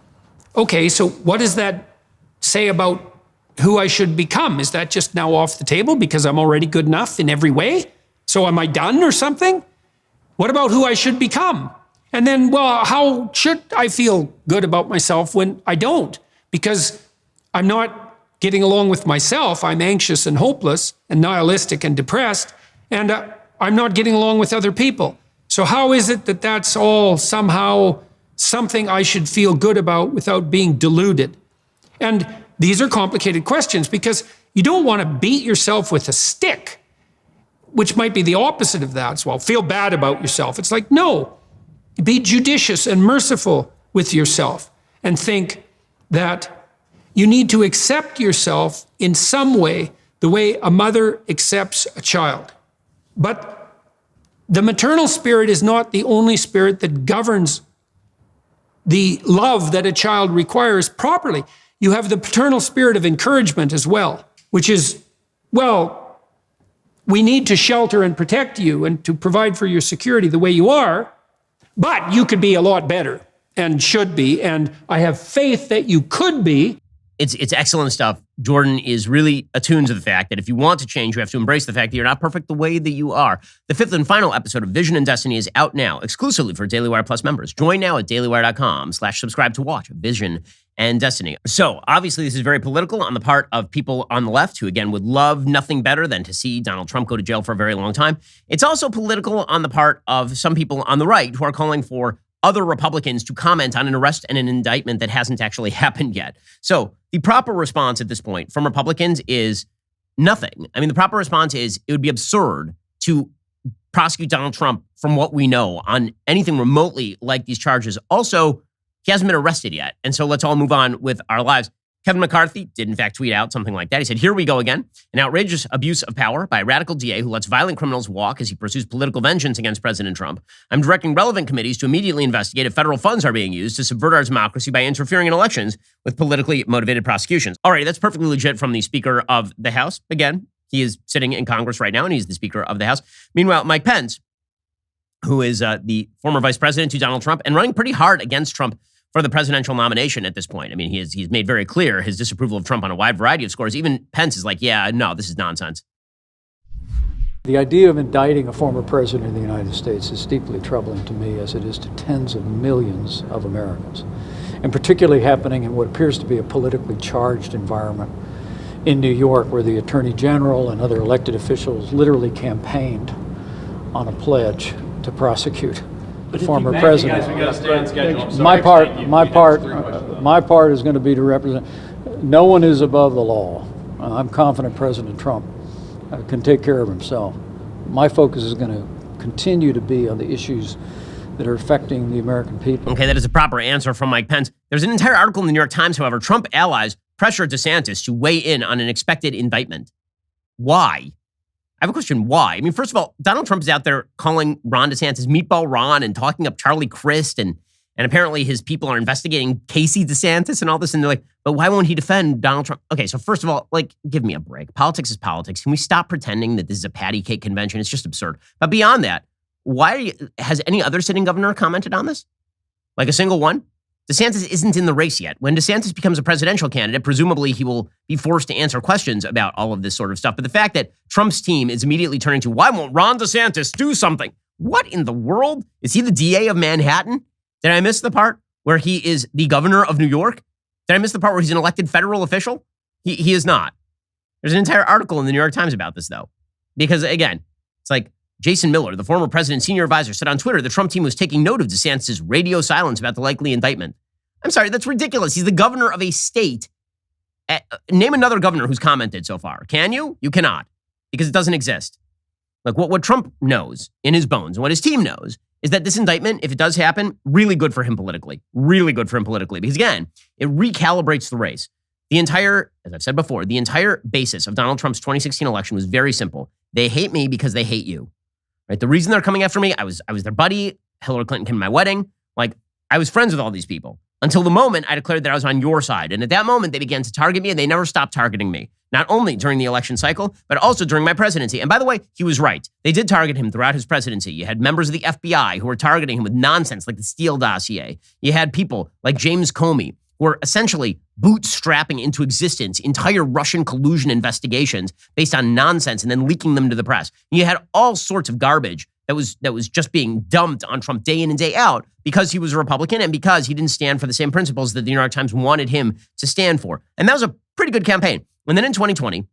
okay, so what does that say about who I should become? Is that just now off the table because I'm already good enough in every way? So am I done or something? What about who I should become? And then, well, how should I feel good about myself when I don't? Because I'm not getting along with myself. I'm anxious and hopeless and nihilistic and depressed, and I'm not getting along with other people. So how is it that that's all somehow something I should feel good about without being deluded? And these are complicated questions because you don't want to beat yourself with a stick, which might be the opposite of that. So, well, feel bad about yourself. It's like, no, be judicious and merciful with yourself and think that you need to accept yourself in some way, the way a mother accepts a child. But the maternal spirit is not the only spirit that governs the love that a child requires properly. You have the paternal spirit of encouragement as well, which is, well, we need to shelter and protect you and to provide for your security the way you are, but you could be a lot better and should be, and I have faith that you could be. It's excellent stuff. Jordan is really attuned to the fact that if you want to change, you have to embrace the fact that you're not perfect the way that you are. The 5th and final episode of Vision and Destiny is out now, exclusively for DailyWire Plus members. Join now at dailywire.com/subscribe to watch Vision and Destiny. So obviously this is very political on the part of people on the left who, again, would love nothing better than to see Donald Trump go to jail for a very long time. It's also political on the part of some people on the right who are calling for other Republicans to comment on an arrest and an indictment that hasn't actually happened yet. So the proper response at this point from Republicans is nothing. I mean, the proper response is it would be absurd to prosecute Donald Trump from what we know on anything remotely like these charges. Also, he hasn't been arrested yet. And so let's all move on with our lives. Kevin McCarthy did, in fact, tweet out something like that. He said, "Here we go again. An outrageous abuse of power by a radical DA who lets violent criminals walk as he pursues political vengeance against President Trump. I'm directing relevant committees to immediately investigate if federal funds are being used to subvert our democracy by interfering in elections with politically motivated prosecutions." All right, that's perfectly legit from the Speaker of the House. Again, he is sitting in Congress right now, and he's the Speaker of the House. Meanwhile, Mike Pence, who is the former vice president to Donald Trump and running pretty hard against Trump for the presidential nomination at this point. I mean, he's made very clear his disapproval of Trump on a wide variety of scores. Even Pence is like, yeah, no, this is nonsense. The idea of indicting a former president of the United States is deeply troubling to me, as it is to tens of millions of Americans, and particularly happening in what appears to be a politically charged environment in New York, where the Attorney General and other elected officials literally campaigned on a pledge to prosecute the former president. My part is going to be to represent. No one is above the law. I'm confident President Trump can take care of himself. My focus is going to continue to be on the issues that are affecting the American people. Okay, that is a proper answer from Mike Pence. There's an entire article in the New York Times, however. Trump allies pressure DeSantis to weigh in on an expected indictment. Why? I have a question. Why? I mean, first of all, Donald Trump is out there calling Ron DeSantis Meatball Ron and talking up Charlie Crist, and apparently his people are investigating Casey DeSantis and all this, and they're like, but why won't he defend Donald Trump? Okay, so first of all, like, give me a break. Politics is politics. Can we stop pretending that this is a patty cake convention? It's just absurd. But beyond that, has any other sitting governor commented on this? Like a single one? DeSantis isn't in the race yet. When DeSantis becomes a presidential candidate, presumably he will be forced to answer questions about all of this sort of stuff. But the fact that Trump's team is immediately turning to, why won't Ron DeSantis do something? What in the world? Is he the DA of Manhattan? Did I miss the part where he is the governor of New York? Did I miss the part where he's an elected federal official? He is not. There's an entire article in the New York Times about this, though. Because, again, it's like Jason Miller, the former president's senior advisor, said on Twitter the Trump team was taking note of DeSantis' radio silence about the likely indictment. I'm sorry, that's ridiculous. He's the governor of a state. Name another governor who's commented so far. Can you? You cannot, because it doesn't exist. Like what Trump knows in his bones and what his team knows is that this indictment, if it does happen, really good for him politically. Really good for him politically. Because again, it recalibrates the race. The entire, as I've said before, the entire basis of Donald Trump's 2016 election was very simple. They hate me because they hate you. Right? The reason they're coming after me, I was their buddy. Hillary Clinton came to my wedding. Like, I was friends with all these people until the moment I declared that I was on your side. And at that moment, they began to target me, and they never stopped targeting me. Not only during the election cycle, but also during my presidency. And by the way, he was right. They did target him throughout his presidency. You had members of the FBI who were targeting him with nonsense like the Steele dossier. You had people like James Comey who were essentially bootstrapping into existence entire Russian collusion investigations based on nonsense and then leaking them to the press. You had all sorts of garbage that was just being dumped on Trump day in and day out because he was a Republican and because he didn't stand for the same principles that the New York Times wanted him to stand for. And that was a pretty good campaign. And then in 2020,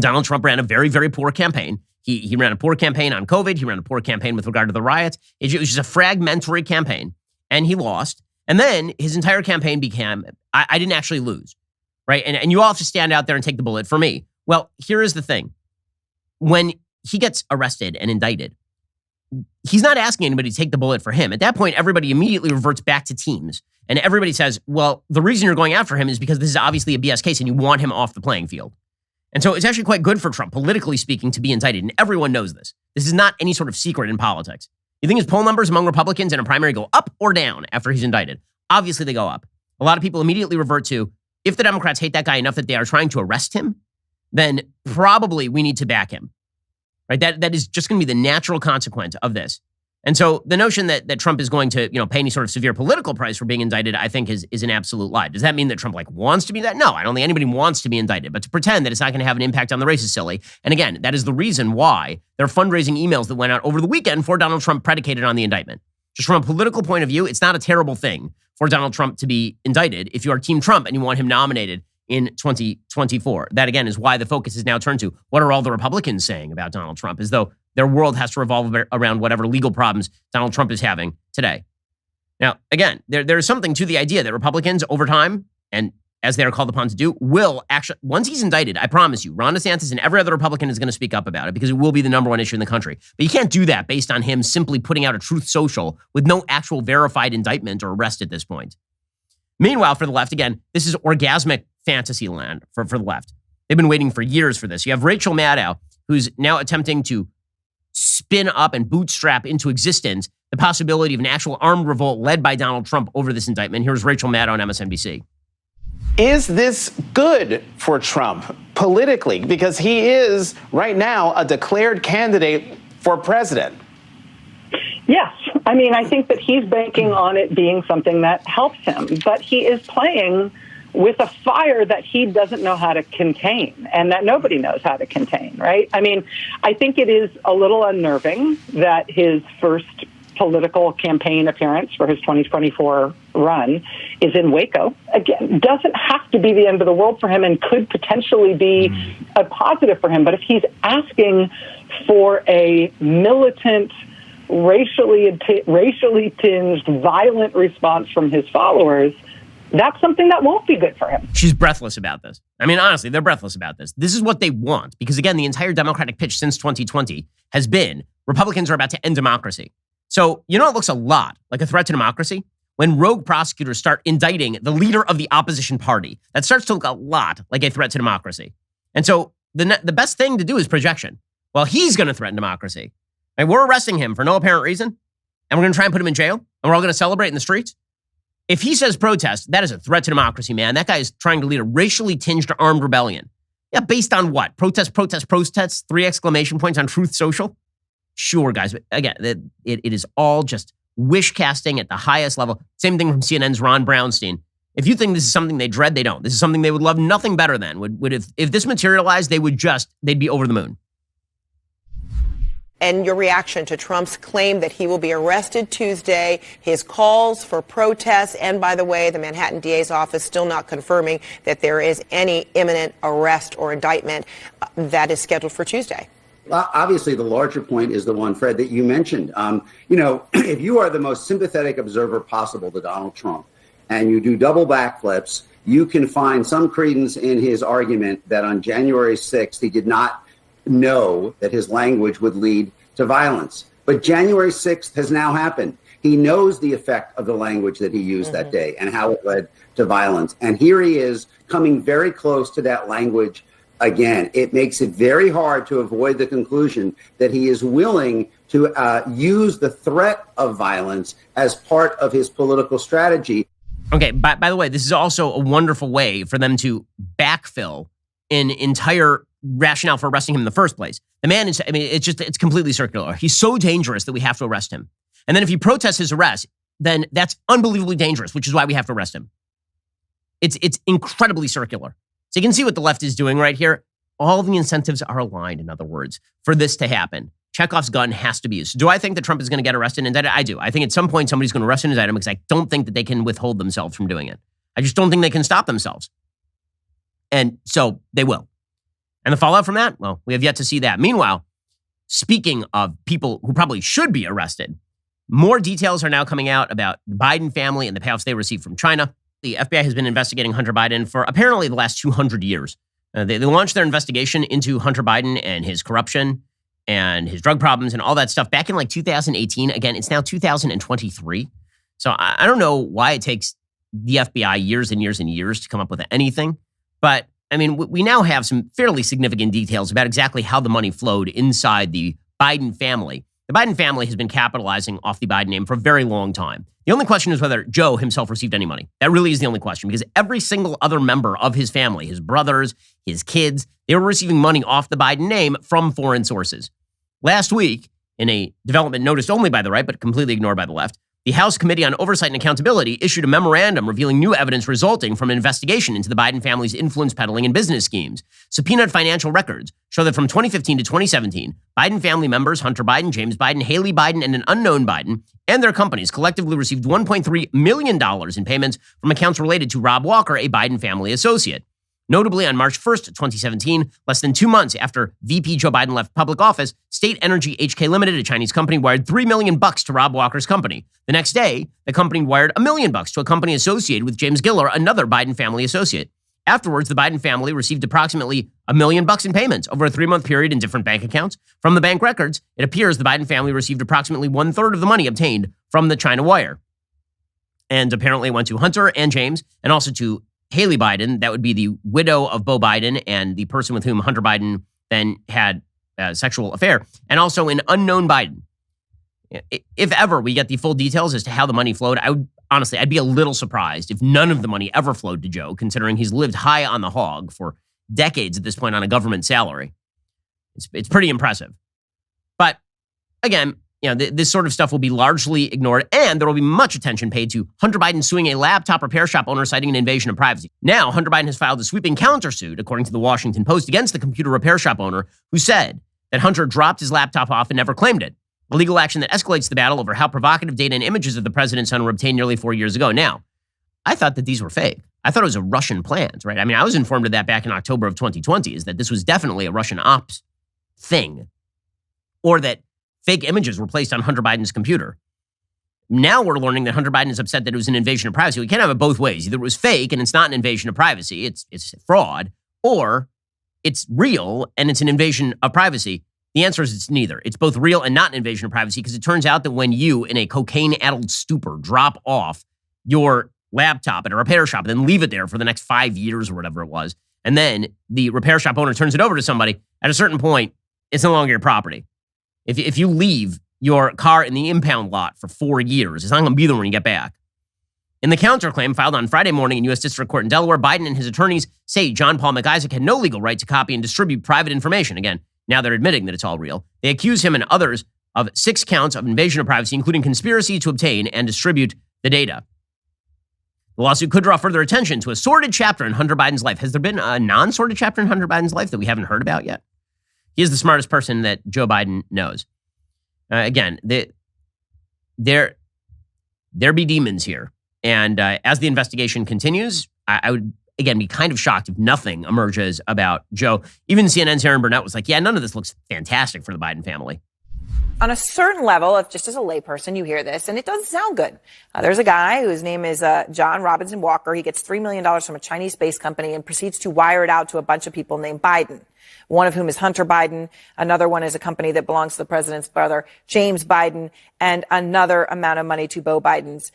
Donald Trump ran a very, very poor campaign. He ran a poor campaign on COVID. He ran a poor campaign with regard to the riots. It was just a fragmentary campaign, and he lost. And then his entire campaign became, I didn't actually lose, right? And you all have to stand out there and take the bullet for me. Well, here is the thing. When he gets arrested and indicted, he's not asking anybody to take the bullet for him. At that point, everybody immediately reverts back to teams. And everybody says, well, the reason you're going after him is because this is obviously a BS case and you want him off the playing field. And so it's actually quite good for Trump, politically speaking, to be indicted. And everyone knows this. This is not any sort of secret in politics. You think his poll numbers among Republicans in a primary go up or down after he's indicted? Obviously, they go up. A lot of people immediately revert to, if the Democrats hate that guy enough that they are trying to arrest him, then probably we need to back him. Right? That is just going to be the natural consequence of this. And so the notion that Trump is going to, pay any sort of severe political price for being indicted, I think is an absolute lie. Does that mean that Trump wants to be that? No, I don't think anybody wants to be indicted. But to pretend that it's not going to have an impact on the race is silly. And again, that is the reason why there are fundraising emails that went out over the weekend for Donald Trump predicated on the indictment. Just from a political point of view, it's not a terrible thing for Donald Trump to be indicted if you are Team Trump and you want him nominated in 2024. That, again, is why the focus is now turned to what are all the Republicans saying about Donald Trump, as though their world has to revolve around whatever legal problems Donald Trump is having today. Now, again, there is something to the idea that Republicans over time, and as they are called upon to do, will actually, once he's indicted, I promise you, Ron DeSantis and every other Republican is going to speak up about it because it will be the number one issue in the country. But you can't do that based on him simply putting out a Truth Social with no actual verified indictment or arrest at this point. Meanwhile, for the left, again, this is orgasmic fantasy land for the left. They've been waiting for years for this. You have Rachel Maddow, who's now attempting to spin up and bootstrap into existence the possibility of an actual armed revolt led by Donald Trump over this indictment. Here's Rachel Maddow on MSNBC. Is this good for Trump politically? Because he is right now a declared candidate for president. Yes. I mean, I think that he's banking on it being something that helps him, but he is playing with a fire that he doesn't know how to contain and that nobody knows how to contain, right? I mean, I think it is a little unnerving that his first political campaign appearance for his 2024 run is in Waco. Again, doesn't have to be the end of the world for him and could potentially be a positive for him. But if he's asking for a militant, racially tinged, violent response from his followers, that's something that won't be good for him. She's breathless about this. I mean, honestly, they're breathless about this. This is what they want. Because again, the entire Democratic pitch since 2020 has been Republicans are about to end democracy. So, you know, it looks a lot like a threat to democracy when rogue prosecutors start indicting the leader of the opposition party. That starts to look a lot like a threat to democracy. And so the best thing to do is projection. Well, he's going to threaten democracy. And we're arresting him for no apparent reason, and we're going to try and put him in jail, and we're all going to celebrate in the streets. If he says protest, that is a threat to democracy, man. That guy is trying to lead a racially tinged armed rebellion. Yeah, based on what? Protest, 3 exclamation points on Truth Social? Sure, guys. But again, it is all just wish casting at the highest level. Same thing from CNN's Ron Brownstein. If you think this is something they dread, they don't. This is something they would love nothing better than. If this materialized, they'd be over the moon. And your reaction to Trump's claim that he will be arrested Tuesday, his calls for protests, and by the way, the Manhattan DA's office still not confirming that there is any imminent arrest or indictment that is scheduled for Tuesday. Well, obviously, the larger point is the one, Fred, that you mentioned. If you are the most sympathetic observer possible to Donald Trump and you do double backflips, you can find some credence in his argument that on January 6th, he did not know that his language would lead to violence. But January 6th has now happened. He knows the effect of the language that he used that day and how it led to violence. And here he is coming very close to that language again. It makes it very hard to avoid the conclusion that he is willing to use the threat of violence as part of his political strategy. Okay, by the way, this is also a wonderful way for them to backfill an entire rationale for arresting him in the first place. The man is, it's completely circular. He's so dangerous that we have to arrest him. And then if he protests his arrest, then that's unbelievably dangerous, which is why we have to arrest him. It's incredibly circular. So you can see what the left is doing right here. All the incentives are aligned, in other words, for this to happen. Chekhov's gun has to be used. So do I think that Trump is going to get arrested and indicted? I do. I think at some point somebody's going to arrest and indict him because I don't think that they can withhold themselves from doing it. I just don't think they can stop themselves. And so they will. And the fallout from that? Well, we have yet to see that. Meanwhile, speaking of people who probably should be arrested, more details are now coming out about the Biden family and the payoffs they received from China. The FBI has been investigating Hunter Biden for apparently the last 200 years. They launched their investigation into Hunter Biden and his corruption and his drug problems and all that stuff back in like 2018. Again, it's now 2023. So I don't know why it takes the FBI years and years and years to come up with anything. But I mean, we now have some fairly significant details about exactly how the money flowed inside the Biden family. The Biden family has been capitalizing off the Biden name for a very long time. The only question is whether Joe himself received any money. That really is the only question, because every single other member of his family, his brothers, his kids, they were receiving money off the Biden name from foreign sources. Last week, in a development noticed only by the right, but completely ignored by the left, the House Committee on Oversight and Accountability issued a memorandum revealing new evidence resulting from an investigation into the Biden family's influence peddling and business schemes. Subpoenaed financial records show that from 2015 to 2017, Biden family members Hunter Biden, James Biden, Haley Biden, and an unknown Biden and their companies collectively received $1.3 million in payments from accounts related to Rob Walker, a Biden family associate. Notably, on March 1st, 2017, less than 2 months after VP Joe Biden left public office, State Energy HK Limited, a Chinese company, wired $3 million to Rob Walker's company. The next day, the company wired $1 million to a company associated with James Giller, another Biden family associate. Afterwards, the Biden family received approximately $1 million in payments over a 3-month period in different bank accounts. From the bank records, it appears the Biden family received approximately 1/3 of the money obtained from the China wire. And apparently it went to Hunter and James, and also to Haley Biden. That would be the widow of Beau Biden and the person with whom Hunter Biden then had a sexual affair, and also an unknown Biden. If ever we get the full details as to how the money flowed, I'd be a little surprised if none of the money ever flowed to Joe, considering he's lived high on the hog for decades at this point on a government salary. It's pretty impressive. But again, this sort of stuff will be largely ignored, and there will be much attention paid to Hunter Biden suing a laptop repair shop owner citing an invasion of privacy. Now, Hunter Biden has filed a sweeping countersuit, according to the Washington Post, against the computer repair shop owner who said that Hunter dropped his laptop off and never claimed it. A legal action that escalates the battle over how provocative data and images of the president's son were obtained nearly 4 years ago. Now, I thought that these were fake. I thought it was a Russian plant, right? I mean, I was informed of that back in October of 2020, is that this was definitely a Russian ops thing, or that fake images were placed on Hunter Biden's computer. Now we're learning that Hunter Biden is upset that it was an invasion of privacy. We can't have it both ways. Either it was fake and it's not an invasion of privacy, it's fraud, or it's real and it's an invasion of privacy. The answer is it's neither. It's both real and not an invasion of privacy, because it turns out that when you, in a cocaine-addled stupor, drop off your laptop at a repair shop and then leave it there for the next 5 years or whatever it was, and then the repair shop owner turns it over to somebody, at a certain point, it's no longer your property. If you leave your car in the impound lot for 4 years, it's not going to be there when you get back. In the counterclaim filed on Friday morning in U.S. District Court in Delaware, Biden and his attorneys say John Paul McIsaac had no legal right to copy and distribute private information. Again, now they're admitting that it's all real. They accuse him and others of 6 counts of invasion of privacy, including conspiracy to obtain and distribute the data. The lawsuit could draw further attention to a sordid chapter in Hunter Biden's life. Has there been a non-sordid chapter in Hunter Biden's life that we haven't heard about yet? He is the smartest person that Joe Biden knows. Again, there be demons here. And as the investigation continues, I would, again, be kind of shocked if nothing emerges about Joe. Even CNN's Aaron Burnett was like, yeah, none of this looks fantastic for the Biden family. On a certain level, just as a layperson, you hear this, and it doesn't sound good. There's a guy whose name is John Robinson Walker. He gets $3 million from a Chinese space company and proceeds to wire it out to a bunch of people named Biden, one of whom is Hunter Biden. Another one is a company that belongs to the president's brother, James Biden, and another amount of money to Beau Biden's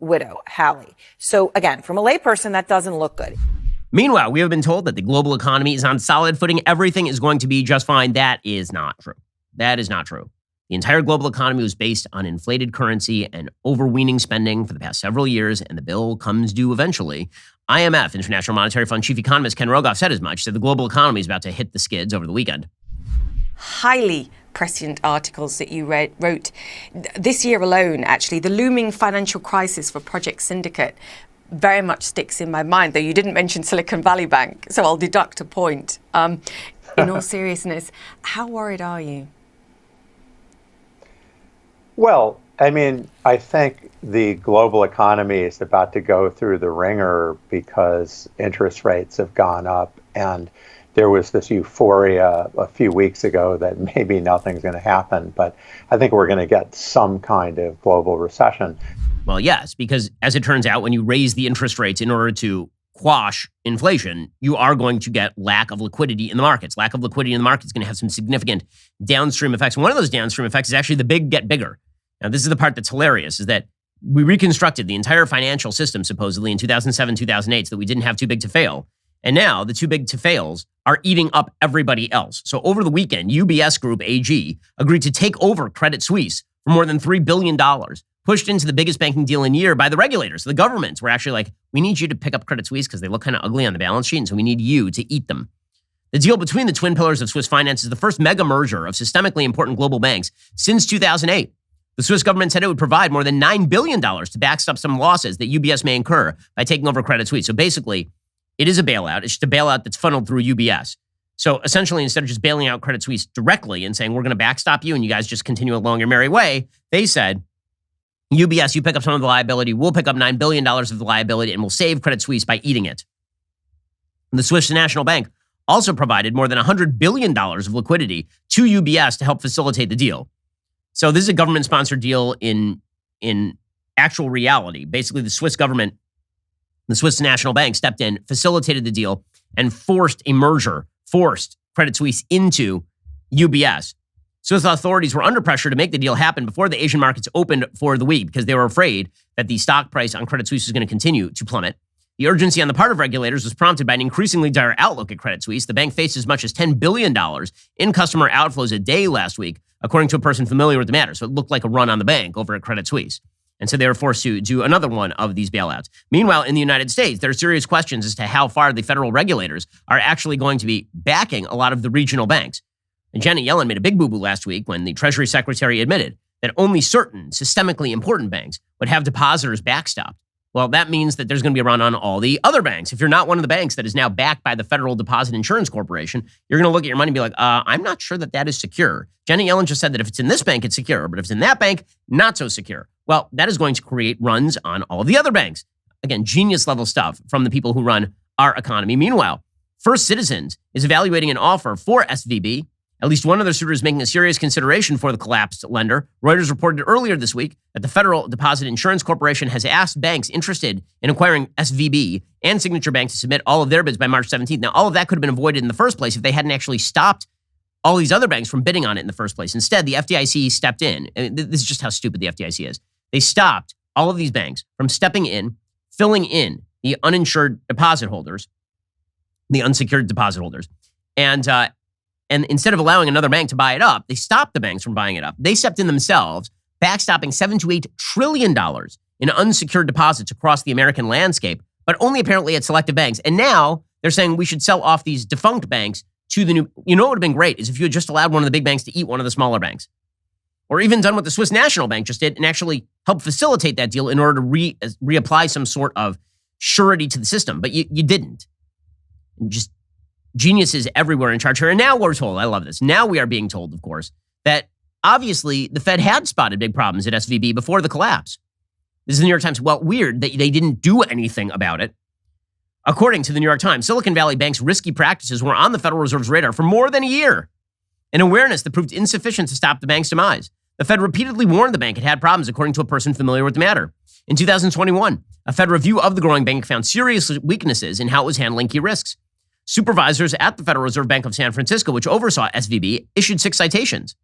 widow, Hallie. So, again, from a layperson, that doesn't look good. Meanwhile, we have been told that the global economy is on solid footing. Everything is going to be just fine. That is not true. That is not true. The entire global economy was based on inflated currency and overweening spending for the past several years, and the bill comes due eventually. IMF, International Monetary Fund chief economist Ken Rogoff, said as much, said the global economy is about to hit the skids over the weekend. Highly prescient articles that you wrote. This year alone, actually, the looming financial crisis for Project Syndicate very much sticks in my mind, though you didn't mention Silicon Valley Bank, so I'll deduct a point. In all seriousness, how worried are you? Well, I mean, I think the global economy is about to go through the ringer because interest rates have gone up, and there was this euphoria a few weeks ago that maybe nothing's going to happen, but I think we're going to get some kind of global recession. Well, yes, because as it turns out, when you raise the interest rates in order to quash inflation, you are going to get lack of liquidity in the markets. Lack of liquidity in the markets is going to have some significant downstream effects. And one of those downstream effects is actually the big get bigger. Now, this is the part that's hilarious, is that we reconstructed the entire financial system, supposedly, in 2007, 2008, so that we didn't have too big to fail. And now the too big to fails are eating up everybody else. So over the weekend, UBS Group AG agreed to take over Credit Suisse for more than $3 billion, pushed into the biggest banking deal in a year by the regulators. The governments were actually like, we need you to pick up Credit Suisse because they look kind of ugly on the balance sheet, and so we need you to eat them. The deal between the twin pillars of Swiss finance is the first mega merger of systemically important global banks since 2008. The Swiss government said it would provide more than $9 billion to backstop some losses that UBS may incur by taking over Credit Suisse. So basically, it is a bailout. It's just a bailout that's funneled through UBS. So essentially, instead of just bailing out Credit Suisse directly and saying, we're going to backstop you and you guys just continue along your merry way, they said, UBS, you pick up some of the liability, we'll pick up $9 billion of the liability, and we'll save Credit Suisse by eating it. And the Swiss National Bank also provided more than $100 billion of liquidity to UBS to help facilitate the deal. So this is a government-sponsored deal in actual reality. Basically, the Swiss government The Swiss National Bank stepped in, facilitated the deal, and forced a merger, forced Credit Suisse into UBS. Swiss authorities were under pressure to make the deal happen before the Asian markets opened for the week because they were afraid that the stock price on Credit Suisse was going to continue to plummet. The urgency on the part of regulators was prompted by an increasingly dire outlook at Credit Suisse. The bank faced as much as $10 billion in customer outflows a day last week, according to a person familiar with the matter. So it looked like a run on the bank over at Credit Suisse. And so they were forced to do another one of these bailouts. Meanwhile, in the United States, there are serious questions as to how far the federal regulators are actually going to be backing a lot of the regional banks. And Janet Yellen made a big boo-boo last week when the Treasury Secretary admitted that only certain systemically important banks would have depositors backstopped. Well, that means that there's going to be a run on all the other banks. If you're not one of the banks that is now backed by the Federal Deposit Insurance Corporation, you're going to look at your money and be like, I'm not sure that that is secure. Janet Yellen just said that if it's in this bank, it's secure, but if it's in that bank, not so secure. Well, that is going to create runs on all of the other banks. Again, genius level stuff from the people who run our economy. Meanwhile, First Citizens is evaluating an offer for SVB. At least one other suitor is making a serious consideration for the collapsed lender. Reuters reported earlier this week that the Federal Deposit Insurance Corporation has asked banks interested in acquiring SVB and Signature Bank to submit all of their bids by March 17th. Now, all of that could have been avoided in the first place if they hadn't actually stopped all these other banks from bidding on it in the first place. Instead, the FDIC stepped in. And this is just how stupid the FDIC is. They stopped all of these banks from stepping in, filling in the uninsured deposit holders, the unsecured deposit holders. And instead of allowing another bank to buy it up, they stopped the banks from buying it up. They stepped in themselves, backstopping $7 to $8 trillion in unsecured deposits across the American landscape, but only apparently at selective banks. And now they're saying we should sell off these defunct banks to the new. You know what would have been great is if you had just allowed one of the big banks to eat one of the smaller banks. Or even done what the Swiss National Bank just did and actually help facilitate that deal in order to reapply some sort of surety to the system. But you didn't. Just geniuses everywhere in charge here. And now we're told, I love this, now we are being told, of course, that obviously the Fed had spotted big problems at SVB before the collapse. This is the New York Times. Well, weird that they didn't do anything about it. According to the New York Times, Silicon Valley Bank's risky practices were on the Federal Reserve's radar for more than a year, an awareness that proved insufficient to stop the bank's demise. The Fed repeatedly warned the bank it had problems, according to a person familiar with the matter. In 2021, a Fed review of the growing bank found serious weaknesses in how it was handling key risks. Supervisors at the Federal Reserve Bank of San Francisco, which oversaw SVB, issued 6 citations.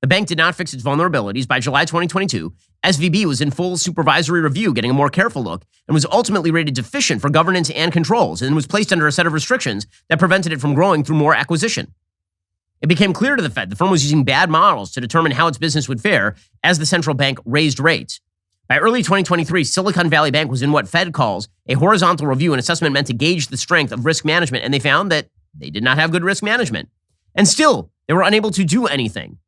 The bank did not fix its vulnerabilities. By July 2022, SVB was in full supervisory review, getting a more careful look, and was ultimately rated deficient for governance and controls, and was placed under a set of restrictions that prevented it from growing through more acquisition. It became clear to the Fed the firm was using bad models to determine how its business would fare as the central bank raised rates. By early 2023, Silicon Valley Bank was in what Fed calls a horizontal review, an assessment meant to gauge the strength of risk management, and they found that they did not have good risk management. And still, they were unable to do anything.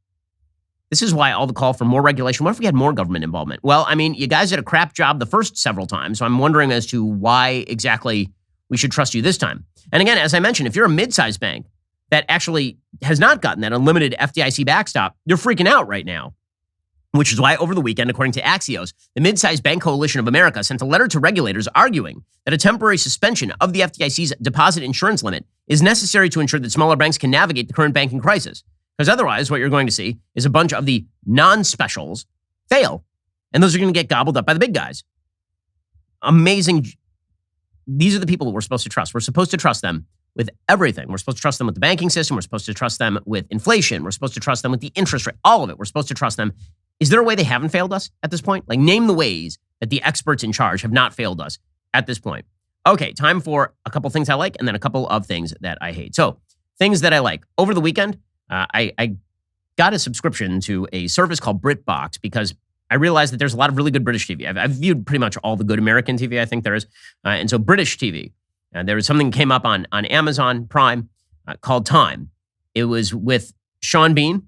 This is why all the call for more regulation. What if we had more government involvement? Well, I mean, you guys did a crap job the first several times, so I'm wondering as to why exactly we should trust you this time. And again, as I mentioned, if you're a mid-sized bank that actually has not gotten that unlimited FDIC backstop, you're freaking out right now. Which is why over the weekend, according to Axios, the Mid-Sized Bank Coalition of America sent a letter to regulators arguing that a temporary suspension of the FDIC's deposit insurance limit is necessary to ensure that smaller banks can navigate the current banking crisis. Because otherwise, what you're going to see is a bunch of the non-specials fail, and those are going to get gobbled up by the big guys. Amazing. These are the people that we're supposed to trust. We're supposed to trust them with everything. We're supposed to trust them with the banking system. We're supposed to trust them with inflation. We're supposed to trust them with the interest rate, all of it. We're supposed to trust them. Is there a way they haven't failed us at this point? Like, name the ways that the experts in charge have not failed us at this point. Okay, time for a couple things I like and then a couple of things that I hate. So, things that I like. Over the weekend, I got a subscription to a service called BritBox because I realized that there's a lot of really good British TV. I've viewed pretty much all the good American TV I think there is. And so British TV, there was something that came up on Amazon Prime called Time. It was with Sean Bean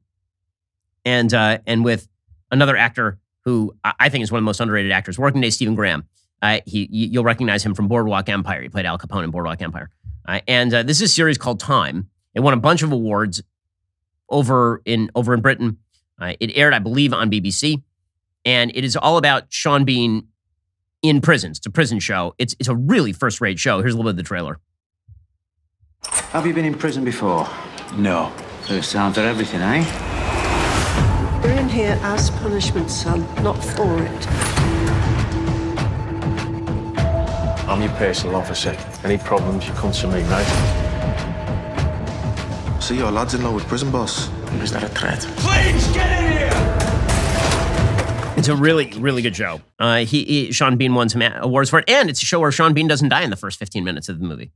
and with another actor who I think is one of the most underrated actors, working day Stephen Graham. You'll recognize him from Boardwalk Empire. He played Al Capone in Boardwalk Empire. This is a series called Time. It won a bunch of awards over in Britain. It aired, I believe, on BBC. And it is all about Sean Bean in prison. It's a prison show. It's a really first-rate show. Here's a little bit of the trailer. Have you been in prison before? No. First time for everything, eh? We're in here as punishment, son, not for it. I I'm your personal officer. Any problems, you come to me, right? So your lad's in love with prison boss. Is that a threat? Please get in here! It's a really, really good show. Sean Bean won some awards for it, and it's a show where Sean Bean doesn't die in the first 15 minutes of the movie,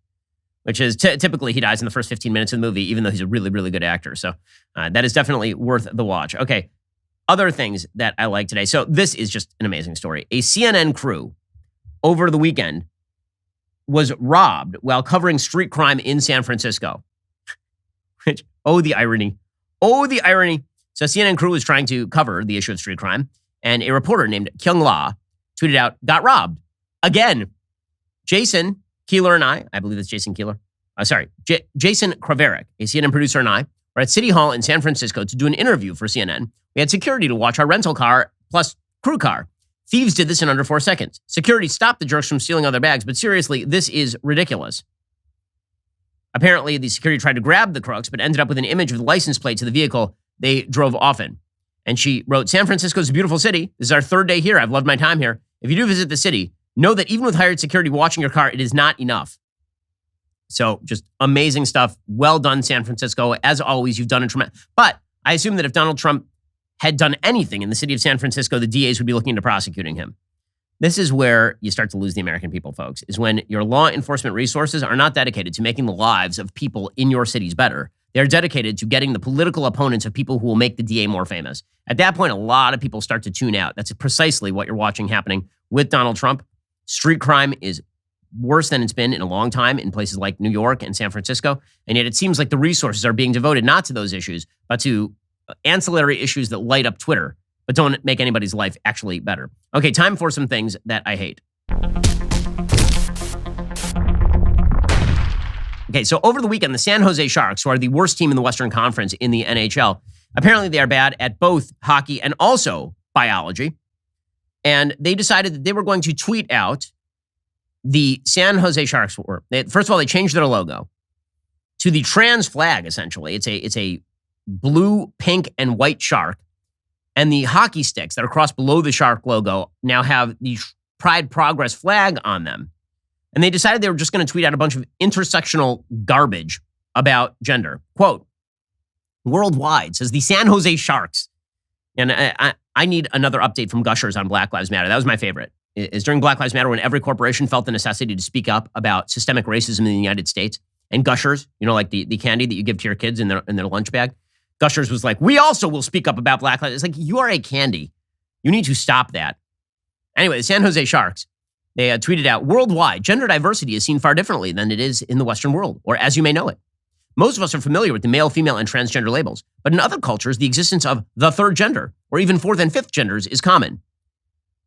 which is typically he dies in the first 15 minutes of the movie, even though he's a really, really good actor. So that is definitely worth the watch. Okay, other things that I like today. So this is just an amazing story. A CNN crew over the weekend was robbed while covering street crime in San Francisco. Which, oh, the irony. Oh, the irony. So CNN crew was trying to cover the issue of street crime, and a reporter named Kyung La tweeted out, got robbed. Again, Jason Keeler and I believe it's Jason Keeler. Jason Kraverick, a CNN producer, and I were at City Hall in San Francisco to do an interview for CNN. We had security to watch our rental car plus crew car. Thieves did this in under 4 seconds. Security stopped the jerks from stealing other bags, but seriously, this is ridiculous. Apparently, the security tried to grab the crooks, but ended up with an image of the license plate to the vehicle they drove off in. And she wrote, San Francisco is a beautiful city. This is our third day here. I've loved my time here. If you do visit the city, know that even with hired security watching your car, it is not enough. So just amazing stuff. Well done, San Francisco. As always, you've done a tremendous... But I assume that if Donald Trump had done anything in the city of San Francisco, the DAs would be looking into prosecuting him. This is where you start to lose the American people, folks, is when your law enforcement resources are not dedicated to making the lives of people in your cities better. They're dedicated to getting the political opponents of people who will make the DA more famous. At that point, a lot of people start to tune out. That's precisely what you're watching happening with Donald Trump. Street crime is worse than it's been in a long time in places like New York and San Francisco. And yet it seems like the resources are being devoted not to those issues, but to ancillary issues that light up Twitter, but don't make anybody's life actually better. Okay, time for some things that I hate. Okay, so over the weekend, the San Jose Sharks, who are the worst team in the Western Conference in the NHL, apparently they are bad at both hockey and also biology. And they decided that they were going to tweet out the San Jose Sharks. First of all, they changed their logo to the trans flag, essentially. It's a blue, pink, and white shark. And the hockey sticks that are crossed below the shark logo now have the Pride Progress flag on them. And they decided they were just going to tweet out a bunch of intersectional garbage about gender. Quote, worldwide, says the San Jose Sharks. And I need another update from Gushers on Black Lives Matter. That was my favorite. Is during Black Lives Matter when every corporation felt the necessity to speak up about systemic racism in the United States. And Gushers, you know, like the candy that you give to your kids in their lunch bag. Gushers was like, we also will speak up about Black Lives. It's like, you are a candy. You need to stop that. Anyway, the San Jose Sharks, they tweeted out, worldwide, gender diversity is seen far differently than it is in the Western world, or as you may know it. Most of us are familiar with the male, female, and transgender labels, but in other cultures, the existence of the third gender, or even fourth and fifth genders, is common.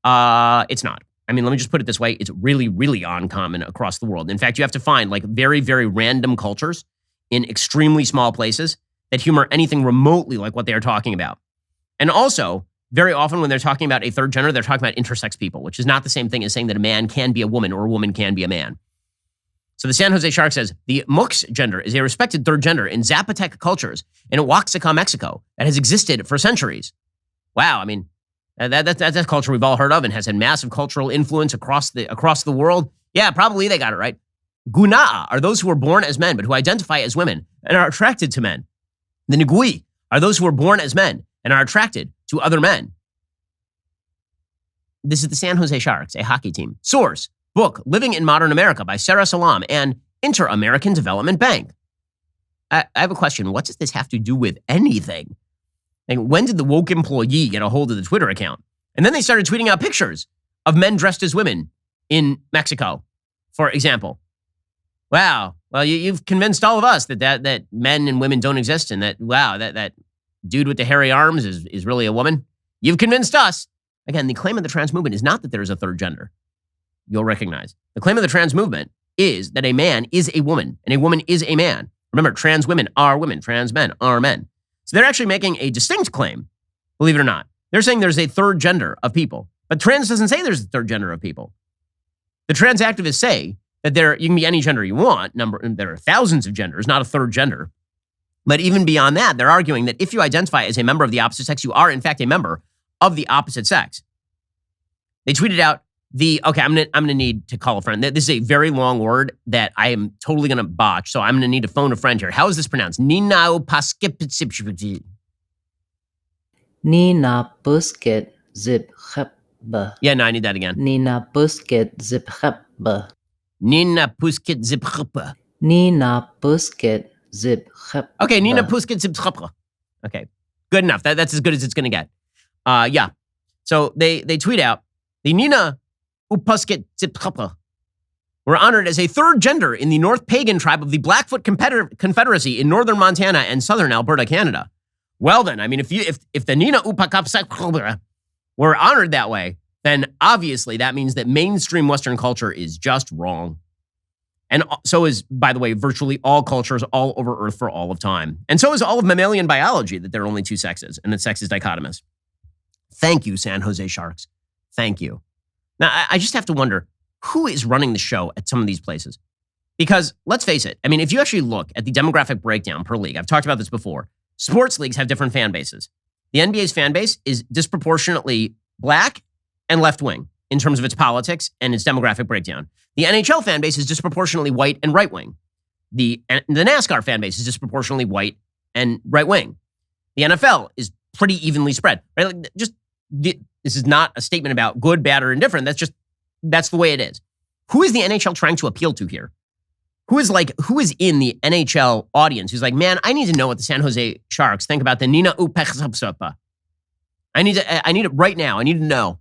It's not. I mean, let me just put it this way. It's really, really uncommon across the world. In fact, you have to find like very, very random cultures in extremely small places that humor anything remotely like what they are talking about. And also, very often when they're talking about a third gender, they're talking about intersex people, which is not the same thing as saying that a man can be a woman or a woman can be a man. So the San Jose Shark says, the Mux gender is a respected third gender in Zapotec cultures in Oaxaca, Mexico, that has existed for centuries. Wow, I mean, that's a culture we've all heard of and has had massive cultural influence across the world. Yeah, probably they got it right. Gunaa are those who were born as men but who identify as women and are attracted to men. The Ngui are those who were born as men and are attracted to other men. This is the San Jose Sharks, a hockey team. Source, book, Living in Modern America by Sarah Salam and Inter-American Development Bank. I have a question. What does this have to do with anything? Like, when did the woke employee get a hold of the Twitter account? And then they started tweeting out pictures of men dressed as women in Mexico, for example. Wow. Well, you've convinced all of us that men and women don't exist and that dude with the hairy arms is really a woman. You've convinced us. Again, the claim of the trans movement is not that there is a third gender. You'll recognize. The claim of the trans movement is that a man is a woman and a woman is a man. Remember, trans women are women, trans men are men. So they're actually making a distinct claim, believe it or not. They're saying there's a third gender of people, but trans doesn't say there's a third gender of people. The trans activists say that you can be any gender you want. There are thousands of genders, not a third gender. But even beyond that, they're arguing that if you identify as a member of the opposite sex, you are in fact a member of the opposite sex. They tweeted out, Okay, I'm gonna need to call a friend. This is a very long word that I am totally gonna botch, so I'm gonna need to phone a friend here. How is this pronounced? Nina Paskip. Nina Busket Zip Hepba. Yeah, no, I need that again. Nina Busket Zip Hepba. Nina Pusket Zip Hepba. Nina Busket Zip Hepba. Okay, Nina Pusket Zip Hepba. Okay, good enough. That's as good as it's gonna get. Yeah. So they tweet out, the Nina Upusket Zip Hepba were honored as a third gender in the North Pagan tribe of the Blackfoot Confederacy in northern Montana and southern Alberta, Canada. Well then, I mean, if the Nina Upakapsak were honored that way, then obviously that means that mainstream Western culture is just wrong. And so is, by the way, virtually all cultures all over Earth for all of time. And so is all of mammalian biology, that there are only two sexes and that sex is dichotomous. Thank you, San Jose Sharks. Thank you. Now, I just have to wonder, who is running the show at some of these places? Because let's face it, I mean, if you actually look at the demographic breakdown per league, I've talked about this before, sports leagues have different fan bases. The NBA's fan base is disproportionately black and left-wing in terms of its politics and its demographic breakdown. The NHL fan base is disproportionately white and right-wing. The NASCAR fan base is disproportionately white and right-wing. The NFL is pretty evenly spread. Right? Like, just this is not a statement about good, bad, or indifferent. That's the way it is. Who is the NHL trying to appeal to here? Who is in the NHL audience who's like, man, I need to know what the San Jose Sharks think about the Nina Upeksopa. I need it right now. I need to know.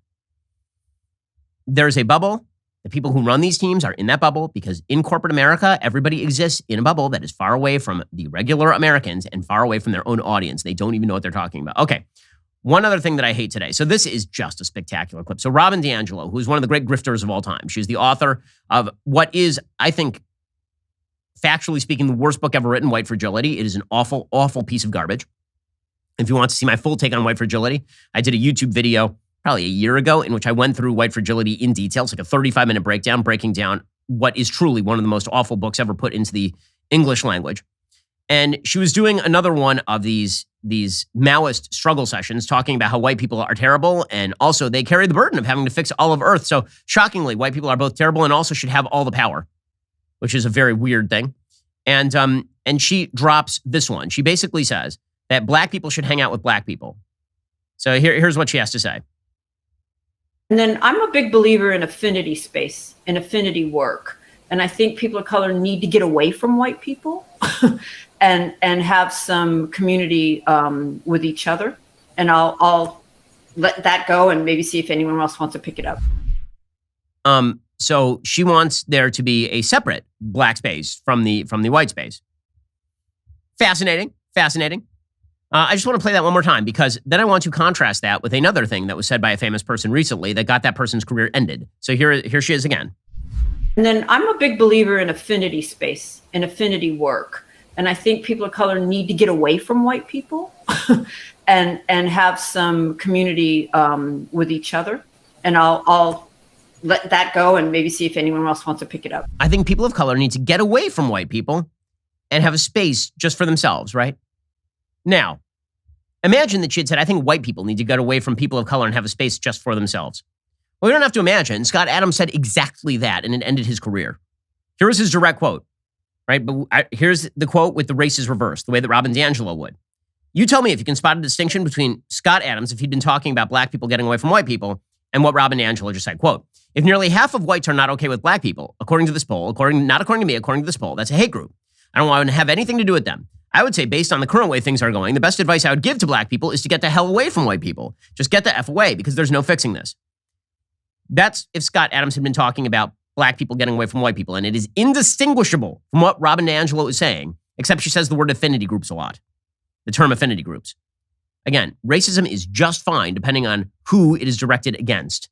There's a bubble. The people who run these teams are in that bubble because in corporate America, everybody exists in a bubble that is far away from the regular Americans and far away from their own audience. They don't even know what they're talking about. Okay. One other thing that I hate today. So this is just a spectacular clip. So Robin DiAngelo, who is one of the great grifters of all time. She's the author of what is, I think, factually speaking, the worst book ever written, White Fragility. It is an awful, awful piece of garbage. If you want to see my full take on White Fragility, I did a YouTube video probably a year ago in which I went through White Fragility in detail. It's like a 35-minute breakdown, breaking down what is truly one of the most awful books ever put into the English language. And she was doing another one of these Maoist struggle sessions talking about how white people are terrible and also they carry the burden of having to fix all of Earth. So shockingly, white people are both terrible and also should have all the power, which is a very weird thing. And she drops this one. She basically says that black people should hang out with black people. So here's what she has to say. And then I'm a big believer in affinity space and affinity work. And I think people of color need to get away from white people and have some community with each other. And I'll let that go and maybe see if anyone else wants to pick it up. So she wants there to be a separate black space from the white space. Fascinating. I just want to play that one more time because then I want to contrast that with another thing that was said by a famous person recently that got that person's career ended. So here she is again. And then I'm a big believer in affinity space and affinity work. And I think people of color need to get away from white people and have some community with each other. And I'll let that go and maybe see if anyone else wants to pick it up. I think people of color need to get away from white people and have a space just for themselves, right? Now, imagine that she had said, I think white people need to get away from people of color and have a space just for themselves. Well, we don't have to imagine. Scott Adams said exactly that, and it ended his career. Here was his direct quote, right? But here's the quote with the races reversed, the way that Robin DiAngelo would. You tell me if you can spot a distinction between Scott Adams, if he'd been talking about black people getting away from white people, and what Robin DiAngelo just said, quote, if nearly half of whites are not okay with black people, according to this poll, not according to me, according to this poll, that's a hate group. I don't want to have anything to do with them. I would say based on the current way things are going, the best advice I would give to black people is to get the hell away from white people. Just get the F away because there's no fixing this. That's if Scott Adams had been talking about black people getting away from white people. And it is indistinguishable from what Robin DiAngelo is saying, except she says the word affinity groups a lot. The term affinity groups. Again, racism is just fine depending on who it is directed against.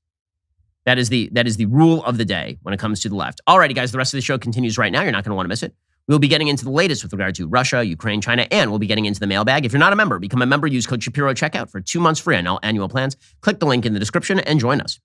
That is the rule of the day when it comes to the left. Alrighty, guys, the rest of the show continues right now. You're not going to want to miss it. We'll be getting into the latest with regard to Russia, Ukraine, China, and we'll be getting into the mailbag. If you're not a member, become a member. Use code Shapiro at checkout for 2 months free on all annual plans. Click the link in the description and join us.